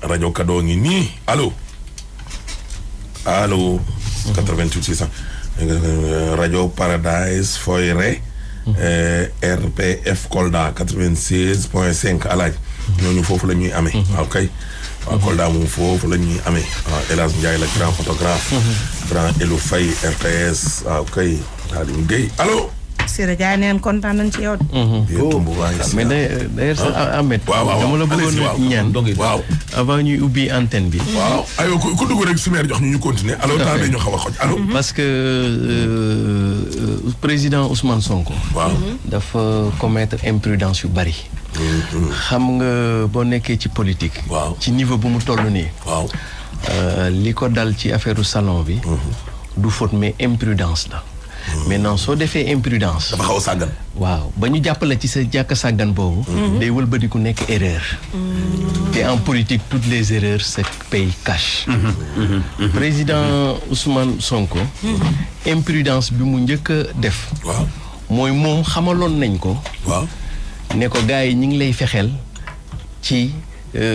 rajo cadeau ngi nii allo 88 600 rajo Paradise Foyre RPF Kolda 96.5 alaaj ñooñu foofu la ñuy amee waaw kay waaw Kolda moom foofu la ñuy amee waaw El Hadj Ndiaye la grand photographe grand Elou Faye RTS waaw kay Khadim Gueye allo. Sira Dia neen kontaan nañ ci yow. mais d'ailleurs sax Ahmed. waaw dama la bëggoon ñaan. waaw avant ñuy ubbi antenne bi. waaw aywa ku dugg rek Soumer jox ñu continuer allo temps bi ñu xaw a xoj allo. parce que président Ousmane Sonko. waaw dafa commettre imprudence yu bari. xam nga boo nekkee ci politique. waaw ci niveau bu mu toll nii. waaw li ko dal ci affaire salon bi. du faute mais imprudence la. maintenant soo defee imprudence. dafa xaw a sàggan. waaw ba ñu jàppale ci sa jàkk sàggan boobu. day wëlbatiku nekk erreur. te en politique toutes les erreurs se payent cash. président Ousmane Sonko. imprudence bi mu njëkk a def. waaw mooy moom xamaloon nañ ko. waaw ne ko gars yi ñu ngi lay fexeel ci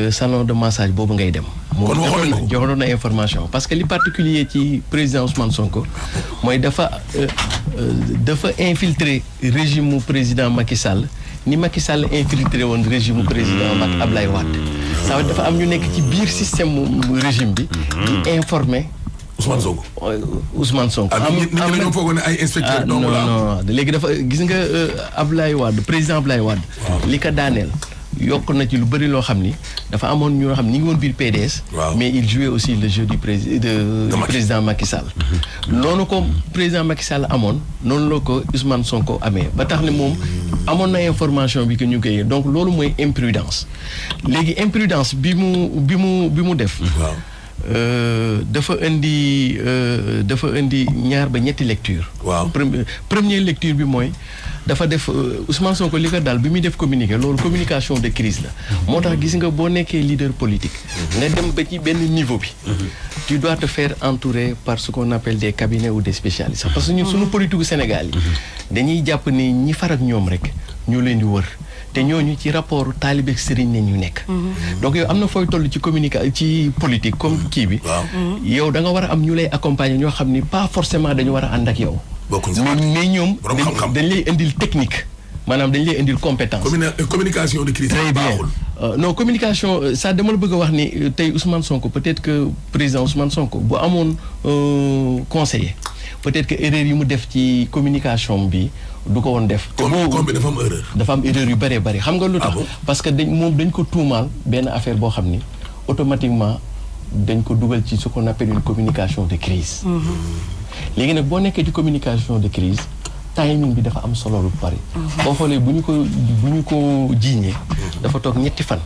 salon de massage boobu ngay dem. kon waxoon nañ ko joxoon na information parce que li particulier ci président Ousmane Sonko mooy dafa infiltrer régime mu président Macky Sall ni Macky Sall infiltré woon régime mu président Ablaye Wade. ça dafa am ñu nekk ci biir système mu régime bi. di informer. Ousmane Sonko. am nit ñi dañoo foogoon ne ay inspecteur donc la non léegi dafa gis nga Ablaye Wade président Ablaye Wade. li ko daaneel yokk na ci lu bëri loo xam ni dafa amoon ñoo xam ni ngi woon biir PDS. mais il jouait aussi le jeu du président Macky Sall. noonu ko président Macky Sall amoon noonu la ko Ousmane Sonko amee ba tax ne moom amoon na information bi que ñu koy donc loolu mooy imprudence léegi imprudence bi mu def. dafa indi ñaar ba ñetti lecture. première lecture bi mooy dafa def Ousmane Sonko li ko daal bi muy def communiqué loolu communication de crise la. moo tax gis nga boo nekkee leader politique. nga dem ba ci benn niveau bi. tu dois te faire entourer par ce qu'on appelle des cabinets ou des spécialistes. parce que ñun suñu politique gu Sénégal yi. dañuy jàpp ni ñi far ak ñoom rek ñoo leen di wër. te ñooñu ci rapport taalibe ak sëriñ ne ñu nekk. donc yow am na fooy toll ci ci politique comme kii bi. yow da nga war a am ñu lay accompagner ñoo xam ni pas forcément dañu war a ànd ak yow. mais ñoom dañ lay indil technique maanaam dañ lay indil compétence. communication de crise. très bien non communication ça dama la bëgg a wax ni tey Ousmane Sonko peut-être que président Ousmane Sonko bu amoon conseiller peut-être que erreur yi mu def ci communication bi. du ko woon def. comme bi dafa am erreur. dafa am erreur yu bëree bëri xam nga lu tax. parce que dañ ko tuumaal benn affaire boo xam ni automatiquement dañ ko dugal ci ce qu'on appelle une communication de crise. léegi nag boo nekkee ci communication de crise timing bi dafa am solo lu bari. boo xoolee bu ñu ko jiiñee. dafa toog ñetti fan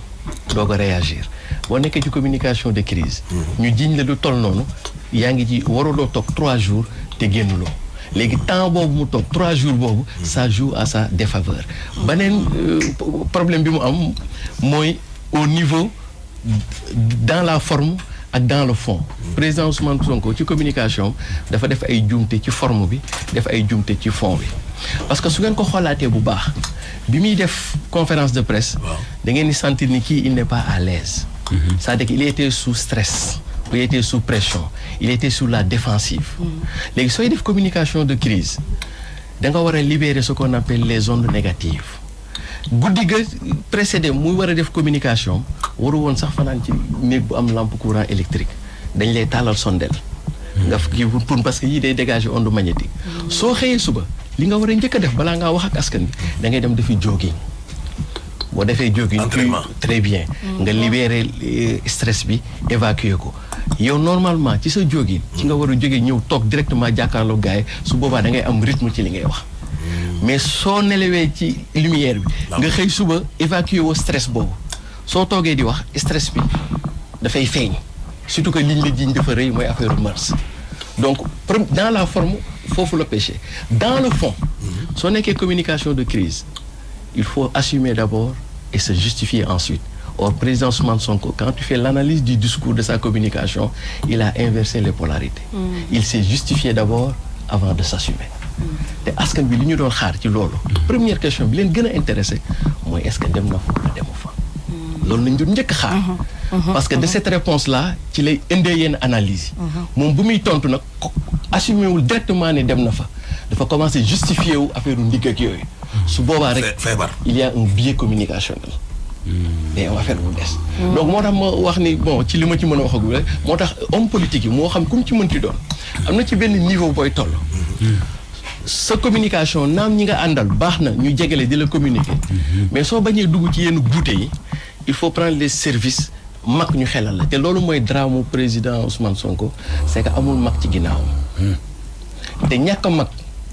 doog a réagir boo nekkee ci communication de crise ñu jiiñ la lu toll noonu yaa ngi ci waruloo toog 3 jours te génnuloo. léegi temps boobu mu toog 3 jours boobu ça joue à sa défaveur. beneen problème bi mu am mooy au niveau dans la forme ak dans le fond. président Ousmane Sonko ci communication dafa def ay jumte ci forme bi def ay jumte ci fond bi parce que su ngeen ko xoolaatee bu baax bi muy def conférence de presse. da ngeen di sentir ni kii il n'est pas à l'aise. c'est-à-dire qu'il était sous stress. il était sous pression il était sous la défensive. léegi sooy def communication de crise da nga war a libérer ce qu'on appelle les ondes négatives. guddi ga précédé muy war a def communication waru woon sax fanaan ci néeg bu am lampe courant électrique dañ lay taalal sondel nga kii pour parce que yii day dégager onde magnétique. soo xëyee suba li nga war a njëkk a def balaa ngaa wax ak askan bi da ngay dem defi jogging. boo defee jogging très bien nga libérer stress bi évacuer ko. yow normalement ci sa jogging ci nga war a jógee ñëw toog directement jàkkaarloo gaay su boobaa da ngay am rythme ci li ngay wax. mais soo nelawee ci lumière bi nga xëy suba évacuer woo stress boobu soo toogee di wax stress bi dafay feeñ surtout que liñ la jiñ dafa rëy mooy affaire mœurs. donc dans la forme foofu la péché dans le fond soo nekkee communication de crise il faut assumer d'abord et se justifier ensuite. Or, président Ousmane Sonko, quand tu fais l'analyse du discours de sa communication, il a inversé les polarités. Il s'est justifié d'abord avant de s'assumer. te askan bi li ñu doon xaar ci loolu. première question bi leen gën a intéressé mooy est-ce que dem na fa wala demu fa. loolu lañ doon njëkk xaar. parce que de cette réponse là ci lay indee yenn analyse yi. moom bu muy tontu nag assumé wul directement ne dem na fa dafa commencé justifié wu affaire ndigg ak yooyu. su boobaa rek il y a un biais communicationnel. day am affaire bu des. donc moo tax ma wax ni bon ci li ma ci mën a waxagul rek moo tax homme politique yi moo xam ku mu ci mënti doon am na ci benn niveau booy toll. sa communication naam ñi nga àndal baax na ñu jegele di la communiquer. mais soo bañee dugg ci yenn guute yi il faut prendre les services mag ñu xelal la te loolu mooy drame président Ousmane Sonko c'est que amul mag ci ginnaawam. te ñàkk a mag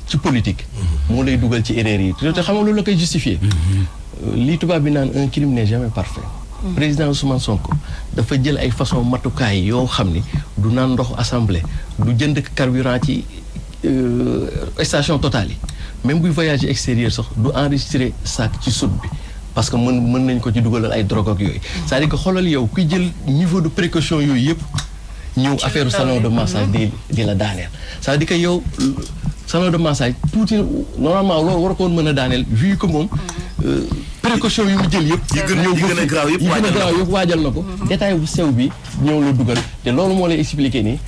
ci politique. moo lay dugal ci erreur yi te xam nga loolu la koy justifier. lii tubaab bi naan un crime n'est jamais parfait. président Ousmane Sonko dafa jël ay façon matukaay yoo xam ni du naan ndoxu assemblée du jënd carburant ci station Total yi même buy voyager extérieur sax du enregistrer sac ci sud bi parce que mën nañ ko ci dugalal ay drogue ak yooyu. c'est-à-dire que xoolal yow kuy jël niveau de précaution yooyu yëpp ñëw affaire salon de massage di la daaneel c'est-à-dire que yow salon de massage tuuti normalement loolu war ko woon mën a daaneel vu que moom précaution yu mu jël yëpp. yi gën a graaw yëpp waajal na ko. détail bu sew bi ñëw la dugal te loolu moo lay expliquer ni.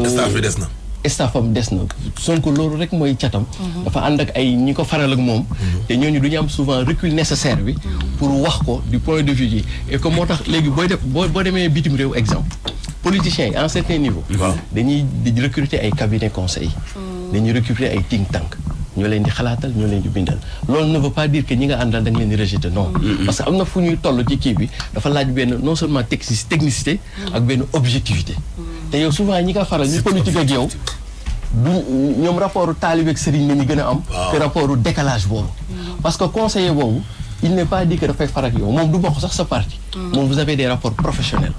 staff bi des na. staffam des na Sonko loolu rek mooy catam. dafa ànd ak ay ñi ko faral ak moom. te ñooñu du ñu am souvent recul nécessaire bi. pour wax ko du point de vue yi et que moo tax léegi boo demee bitim réew exemple. politiciens yi à un certain niveau. dañuy recruter ay cabinet conseil. dañuy recruter ay think tank. ñoo leen di xalaatal ñoo leen di bindal loolu ne veut pas dire que ñi nga àndal da nga leen di rejeter non. parce que am na fu ñuy toll ci kii bi dafa laaj benn non seulement technicité ak benn objectivité. te yow souvent ñi nga faral ñu politique ak yow du ñoom rapport taalibe ak sëriñ la ñu gën a am. te rapport décalage boobu. parce que conseiller boobu il n'est pas dit que dafay faral ak yow moom du bokk sax sa parti. moom vous avez des rapports professionnels.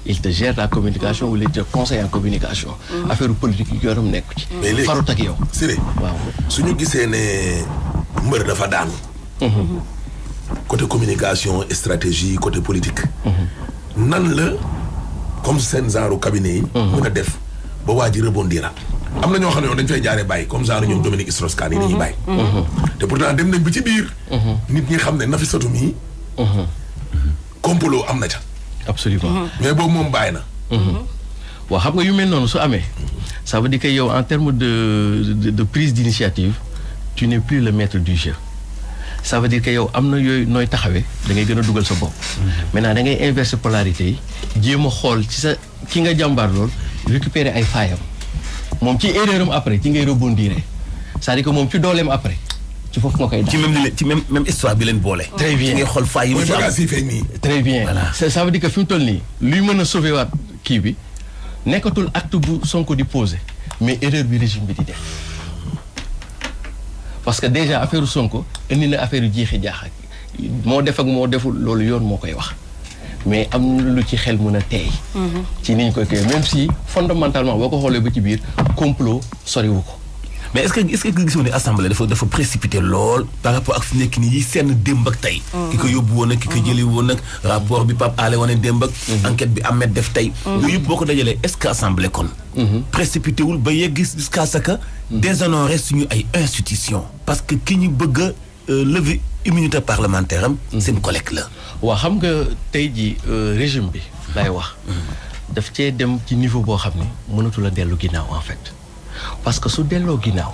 il te gère la communication ou il te conseille en communication. affaire politique yi yoonam nekk ci. mais léegi farut ak yow. Siré waaw suñu gisee ne mbër dafa daanu. côté communication stratégie côté politique. nan la comme seen genre cabinet yi. mën a def ba waa ji rebondir am na ñoo xam ne yow dañ fay jaaree bàyyi comme genre ñoom Dominique Strauss-Kahn yi dañuy bàyyi. te pourtant dem nañ ba ci biir. nit ñi xam ne Nafissatou mii. complot am na ca. absolument mais boobu moom bàyyi na. waaw xam nga yu mel noonu su amee ça veut dire que yow en termes de prise d'initiative tu n'es plus le maître du jeu ça veut dire que yow am na yooyu nooy taxawee da ngay gën a dugal sa bopp. maintenant da ngay inverser polarité yi jéem a xool ci sa ki nga jàmbaar lool récupérer ay faayam moom ci erreuram après ci ngay rebondir c'est-à-dire que moom ci dooleem après ci foofu nga koy def. ci même histoire bi leen boole. très bien ci ngay xool faay yi mu ci am. très bien voilà ça veut dire que fi mu toll nii luy mën a sauver waat kii bi nekkatul acte bu Sonko di poser mais erreur bi régime bi di def parce que déjà affaire Sonko indi na affaire yu jeexi jaax ak moo def ak moo deful loolu yoon moo koy wax mais am lu ci xel mën a teey ci ni ñu koy kii même si fondamentalement boo ko xoolee ba ci biir complot soriwu ko. mais est-ce que gisoo ne assemblée dafa précipité lool par rapport ak fi nekk nii yi seen démb ak tey. ki ko yóbbu woon ak ki ko jëli woon ak rapport bi Pape Alé wane démb ak. enquête bi Ahmed def tey. yooyu yëpp boo ko dajalee est-ce que assemblée kon. précipité wul ba yegg jusqu'à ce que déshonorer suñu ay institutions. parce que ki ñu bëgg a lever immunité parlementaire am. seen collègue la. waaw xam nga tey ji régime bi lay wax. daf cee dem ci niveau boo xam ne mënatul a dellu ginnaaw en fait. parce que su delloo ginnaaw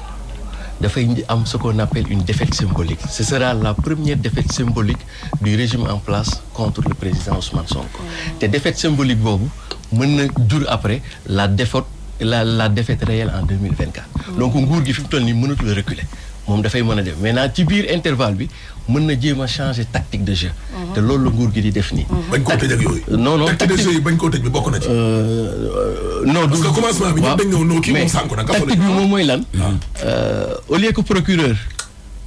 dafay am ce qu'on appelle une défaite symbolique ce sera la première défaite symbolique du régime en place contre le président Ousmane Sonko te défaite symbolique boobu mën na jur après la défaite réelle en 2024 donc nguur gi fi mu toll nii mënatul reculer moom dafay mën a def maintenant ci biir intervalle bi mën na jéem a changer tactique de jeu te loolu la nguur gi di def nii. bañ koo tëj ak yooyu. non tactique de jeu yi bañ koo tëj bi bokk na ci. non parce que commencement bi ñoom dañ ñëw noo kii moom sànku na. tactique bi moom mooy lan. au lieu que procureur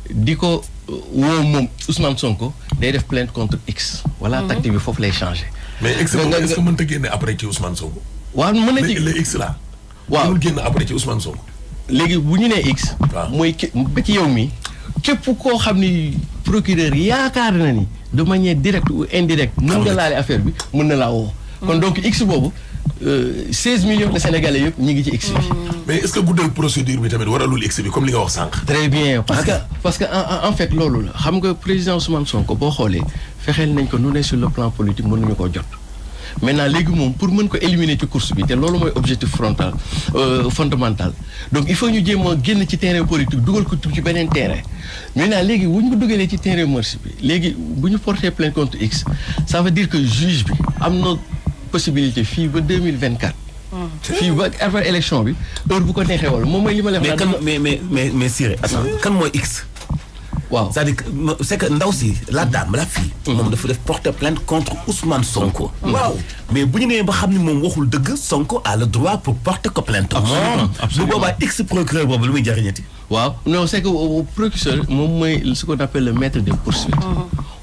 di ko woo moom Ousmane Sonko day def plainte contre X. voilà tactique bi foofu lay changer. mais X est-ce que mënta génne après ci Ousmane Sonko. waaw mën na ci le X là. waaw mënul génn après ci Ousmane Sonko. léegi bu ñu nee X. mooy ba ci yow mi képp koo xam ni procureur yaakaar na ni de manière directe ou indirecte mën nga laale affaire bi mën na laa woo. kon donc X boobu 16 millions de Sénégalais yëpp ñu ngi ci X bi. mais est-ce que guddal procédure bi tamit waralul X bi comme li nga wax sànq. très bien parce que en fait loolu la xam nga président Ousmane Sonko boo xoolee fexeel nañ ko nu ne sur le plan politique mënuñu koo jot. maintenant léegi moom pour mën ko éliminer ci course bi te loolu mooy objectif fondamental donc il faut ñu jéem a génn ci terrain politique dugal ko ci beneen terrain maintenant léegi bu ñu ko dugalee ci terrain marché bi léegi bu ñu porter plainte contre X ça veut dire que juge bi am na possibilité fii ba 2024. fii ba après élection bi heure bu ko neexee wala moom mooy li ma leen. mais Siré attends kan mooy X. waaw c'est-à-dire que c'est que ndaw si la dame la fille. moom dafa def porter plainte contre Ousmane Sonko. waaw mais bu ñu nee ba xam ne moom waxul dëgg Sonko a le droit pour porter ko plainte. absolument bu boobaa X procureur boobu lu muy jariñati. waaw non c'est que procureur moom mooy ce qu'on appelle le maître des poursuites.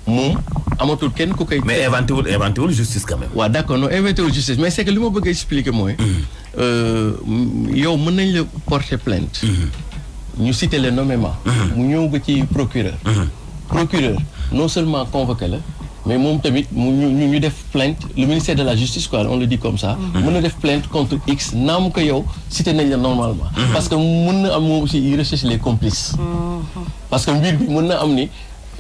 moom amatul kenn ku koy. mais inventé wul justice quand même. waaw d'accord non inventé wul justice mais c'est que li ma bëgg a expliquer mooy. yow mën nañ la porter plainte. ñu cité le nommément. mu ñëw ba ci procureur. procureur non seulement convoqué la mais moom tamit ñu def plainte le ministère de la justice quoi on le dit comme ça. mën na def plainte contre X naam ko yow cité nañ la normalement. parce que mën na am moom aussi il recherche les complices. parce que mbir bi mën na am ni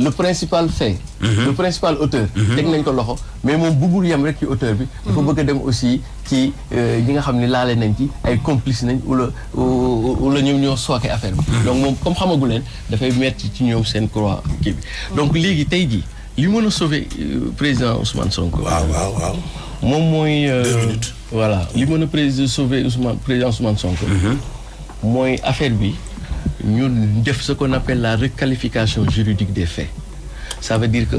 le principal fait. le principal auteur. teg nañ ko loxo mais moom bëggul yem rek ci auteur bi. dafa bëgg a dem aussi ci ñi nga xam ne laale nañ ci ay complices nañ wala ñoom ñoo sooke affaire bi. donc moom comme xamagu leen dafay mettre ci ñoom seen croix kii bi. donc léegi tey jii li mën a sauver président Ousmane Sonko. waaw. moom mooy. 2 minutes. voilà li mën a sauver président Ousmane Sonko. mooy affaire bi ñu def ce qu'on appelle la requalification juridique des faits. Ça veut dire que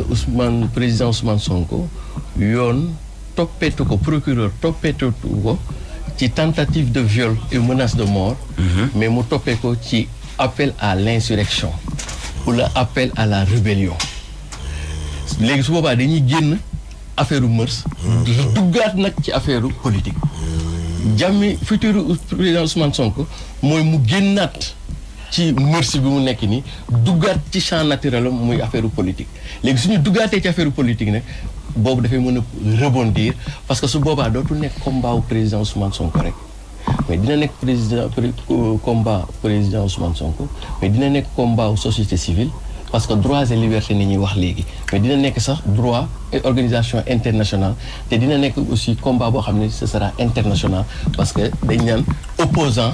président Ousmane Sonko yoon toppeetu ko procureur toppeetu ko ci tentative de viol et menace de mort. mais mu toppee ko ci appel à l'insurrection ou le appel à la rébellion. léegi su boobaa dañuy génn affaire mœurs. duggaat nag ci affaire politique. jàmmi futur président Ousmane Sonko mooy mu génnaat ci mœurs bi mu nekk nii duggaat ci champ naturel am muy affaire politique. léegi suñu duggaatee ci affaire politique nag boobu dafay mën a rebondir parce que su boobaa dootul nekk combat wu président Ousmane Sonko rek mais dina nekk combat président Ousmane Sonko mais dina nekk combat wu société civile. parce que droits et libertés ni ñuy wax léegi mais dina nekk sax droit et organisation internationale te dina nekk aussi combat boo xam ne ce sera international parce que dañ naan opposant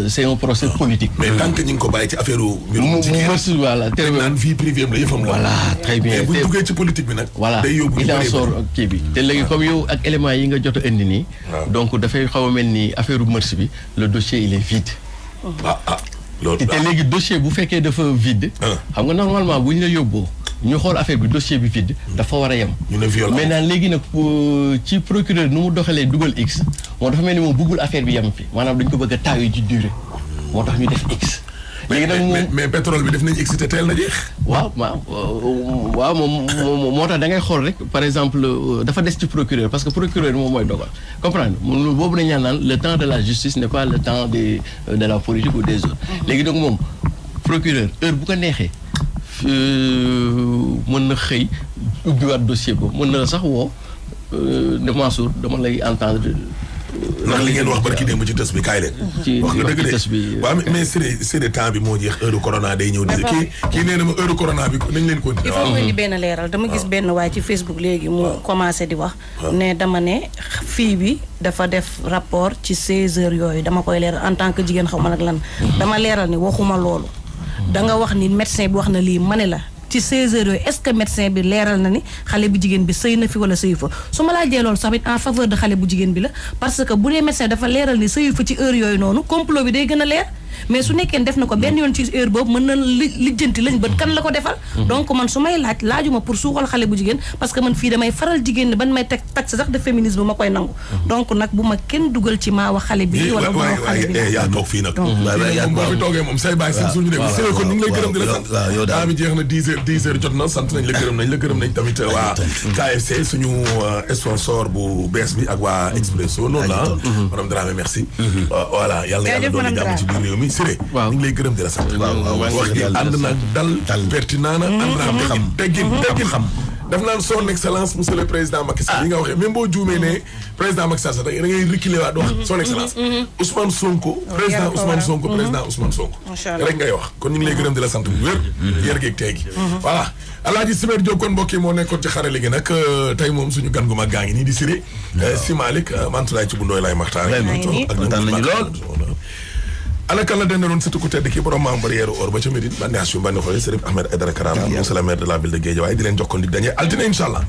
c'est un procès politique. mais tant que ñu ngi ko bàyyi ci affaire mbirum jigéen voilà te naan vie privée la yëfam la. voilà très bien mais bu ñu duggee ci politique bi nag. voilà day yóbbu il en sort kii bi te léegi comme yow ak éléments yi nga jot a indi nii. donc dafay xaw a mel ni affaire mœurs bi le dossier il est vide. loolu te léegi dossier bu fekkee dafa vide. xam nga normalement bu ñu la yóbboo ñu xool affaire bi dossier bi vide. dafa war a yem. ñu ne viol maintenant léegi nag ci procureur nu mu doxalee dugal X moo dafa mel ni moom bëggul affaire bi yem fi maanaam dañ ko bëgg a taayu ci durée moo tax ñu def X. léegi nag moom mais pétrole bi def nañ X te teel na jeex. waaw moom moo tax da ngay xool rek par exemple dafa des ci procureur parce que procureur moom mooy dogal comprendre boobu dañu naan le temps de la justice n'est pas le temps de la politique ou des autres. léegi donc moom procureur heure bu ko neexee mën na xëy ubbiwaat dossier boobu mën na sax woo ne Mansour dama lay entendre. ndax li ngeen wax barki démb ci tës bi kaay leen. wax nga dëgg de waaw mais c'est de temps bi moo jeex heure corona day ñëw. kii nee na ma heure corona bi nañ leen ko. il faut nga indi benn leeral dama gis benn waaye ci Facebook léegi mu commencé di wax. ne dama ne fii bi dafa def rapport ci 16 heures yooyu dama koy leeral en tant que jigéen xaw ma nag lan. dama leeral ni waxuma loolu. da nga wax ni médecin bi wax na lii ma ne la. ci 16 heures yooyu est-ce que médecin bi leeral na ni xale bu jigéen bi sëy na fi wala sëyu fa su ma laajee loolu sax it en faveur de xale bu jigéen bi la parce que bu dee médecin dafa leeral ni sëyu fa ci heure yooyu noonu complot bi day gën a leer mais su nekkee def na ko benn yoon ci heure boobu mën na lijjanti lañ bët kan la ko defal. donc man su may laajuma pour suuxal xale bu jigéen parce que man fii damay faral jigéen ni ban may teg taxe sax de féminisme ma koy nangu. donc nag bu ma kenn dugal ci maa wax xale bi. wala bu ma wax xale bi yaa toog fii nag. boo fi toogee moom say bàyyi suñu ne bu kon ñu ngi lay gërëm di la sant. waaw daa bi jeex na 10 heures jot na sant nañ la gërëm nañ tamit waa KFC suñu sponsor bu bees bi ak waa Expresso noonu la madame Dramé merci. voilà yàlla na yàlla doon jàmm ci biir réew mi Siré ñu ngi lay gërëm di la sant. wax ji ànd na dal pertinent na ànd naa xam teggin xam daf naan son excellence monsieur le président Macky Sall yi nga waxee même boo juumee ne président Macky Sall sax da ngay reculer waat wax son excellence Ousmane Sonko président Ousmane Sonko rek ngay wax kon ñu ngi lay gërëm di la sant bu wér yër geeg tey gi voilà Alaaji Simer Diop kon mbokk yi moo nekkoon ci xarale gi nag tey moom suñu gan gu mag gaa ngi nii di Siré Si Malick Mantoulaye ci bu ndooy lay maxtaan ak nañu lool ana kan la dendaroon surtout ku tedd ki borom maam barrière or ba ca Médine ba neex yu bànni xoole Serigne Ahmed Aïdara Karam monsieur le maire de la ville de Guédiawaye di leen jox kon di dañee altine incha allah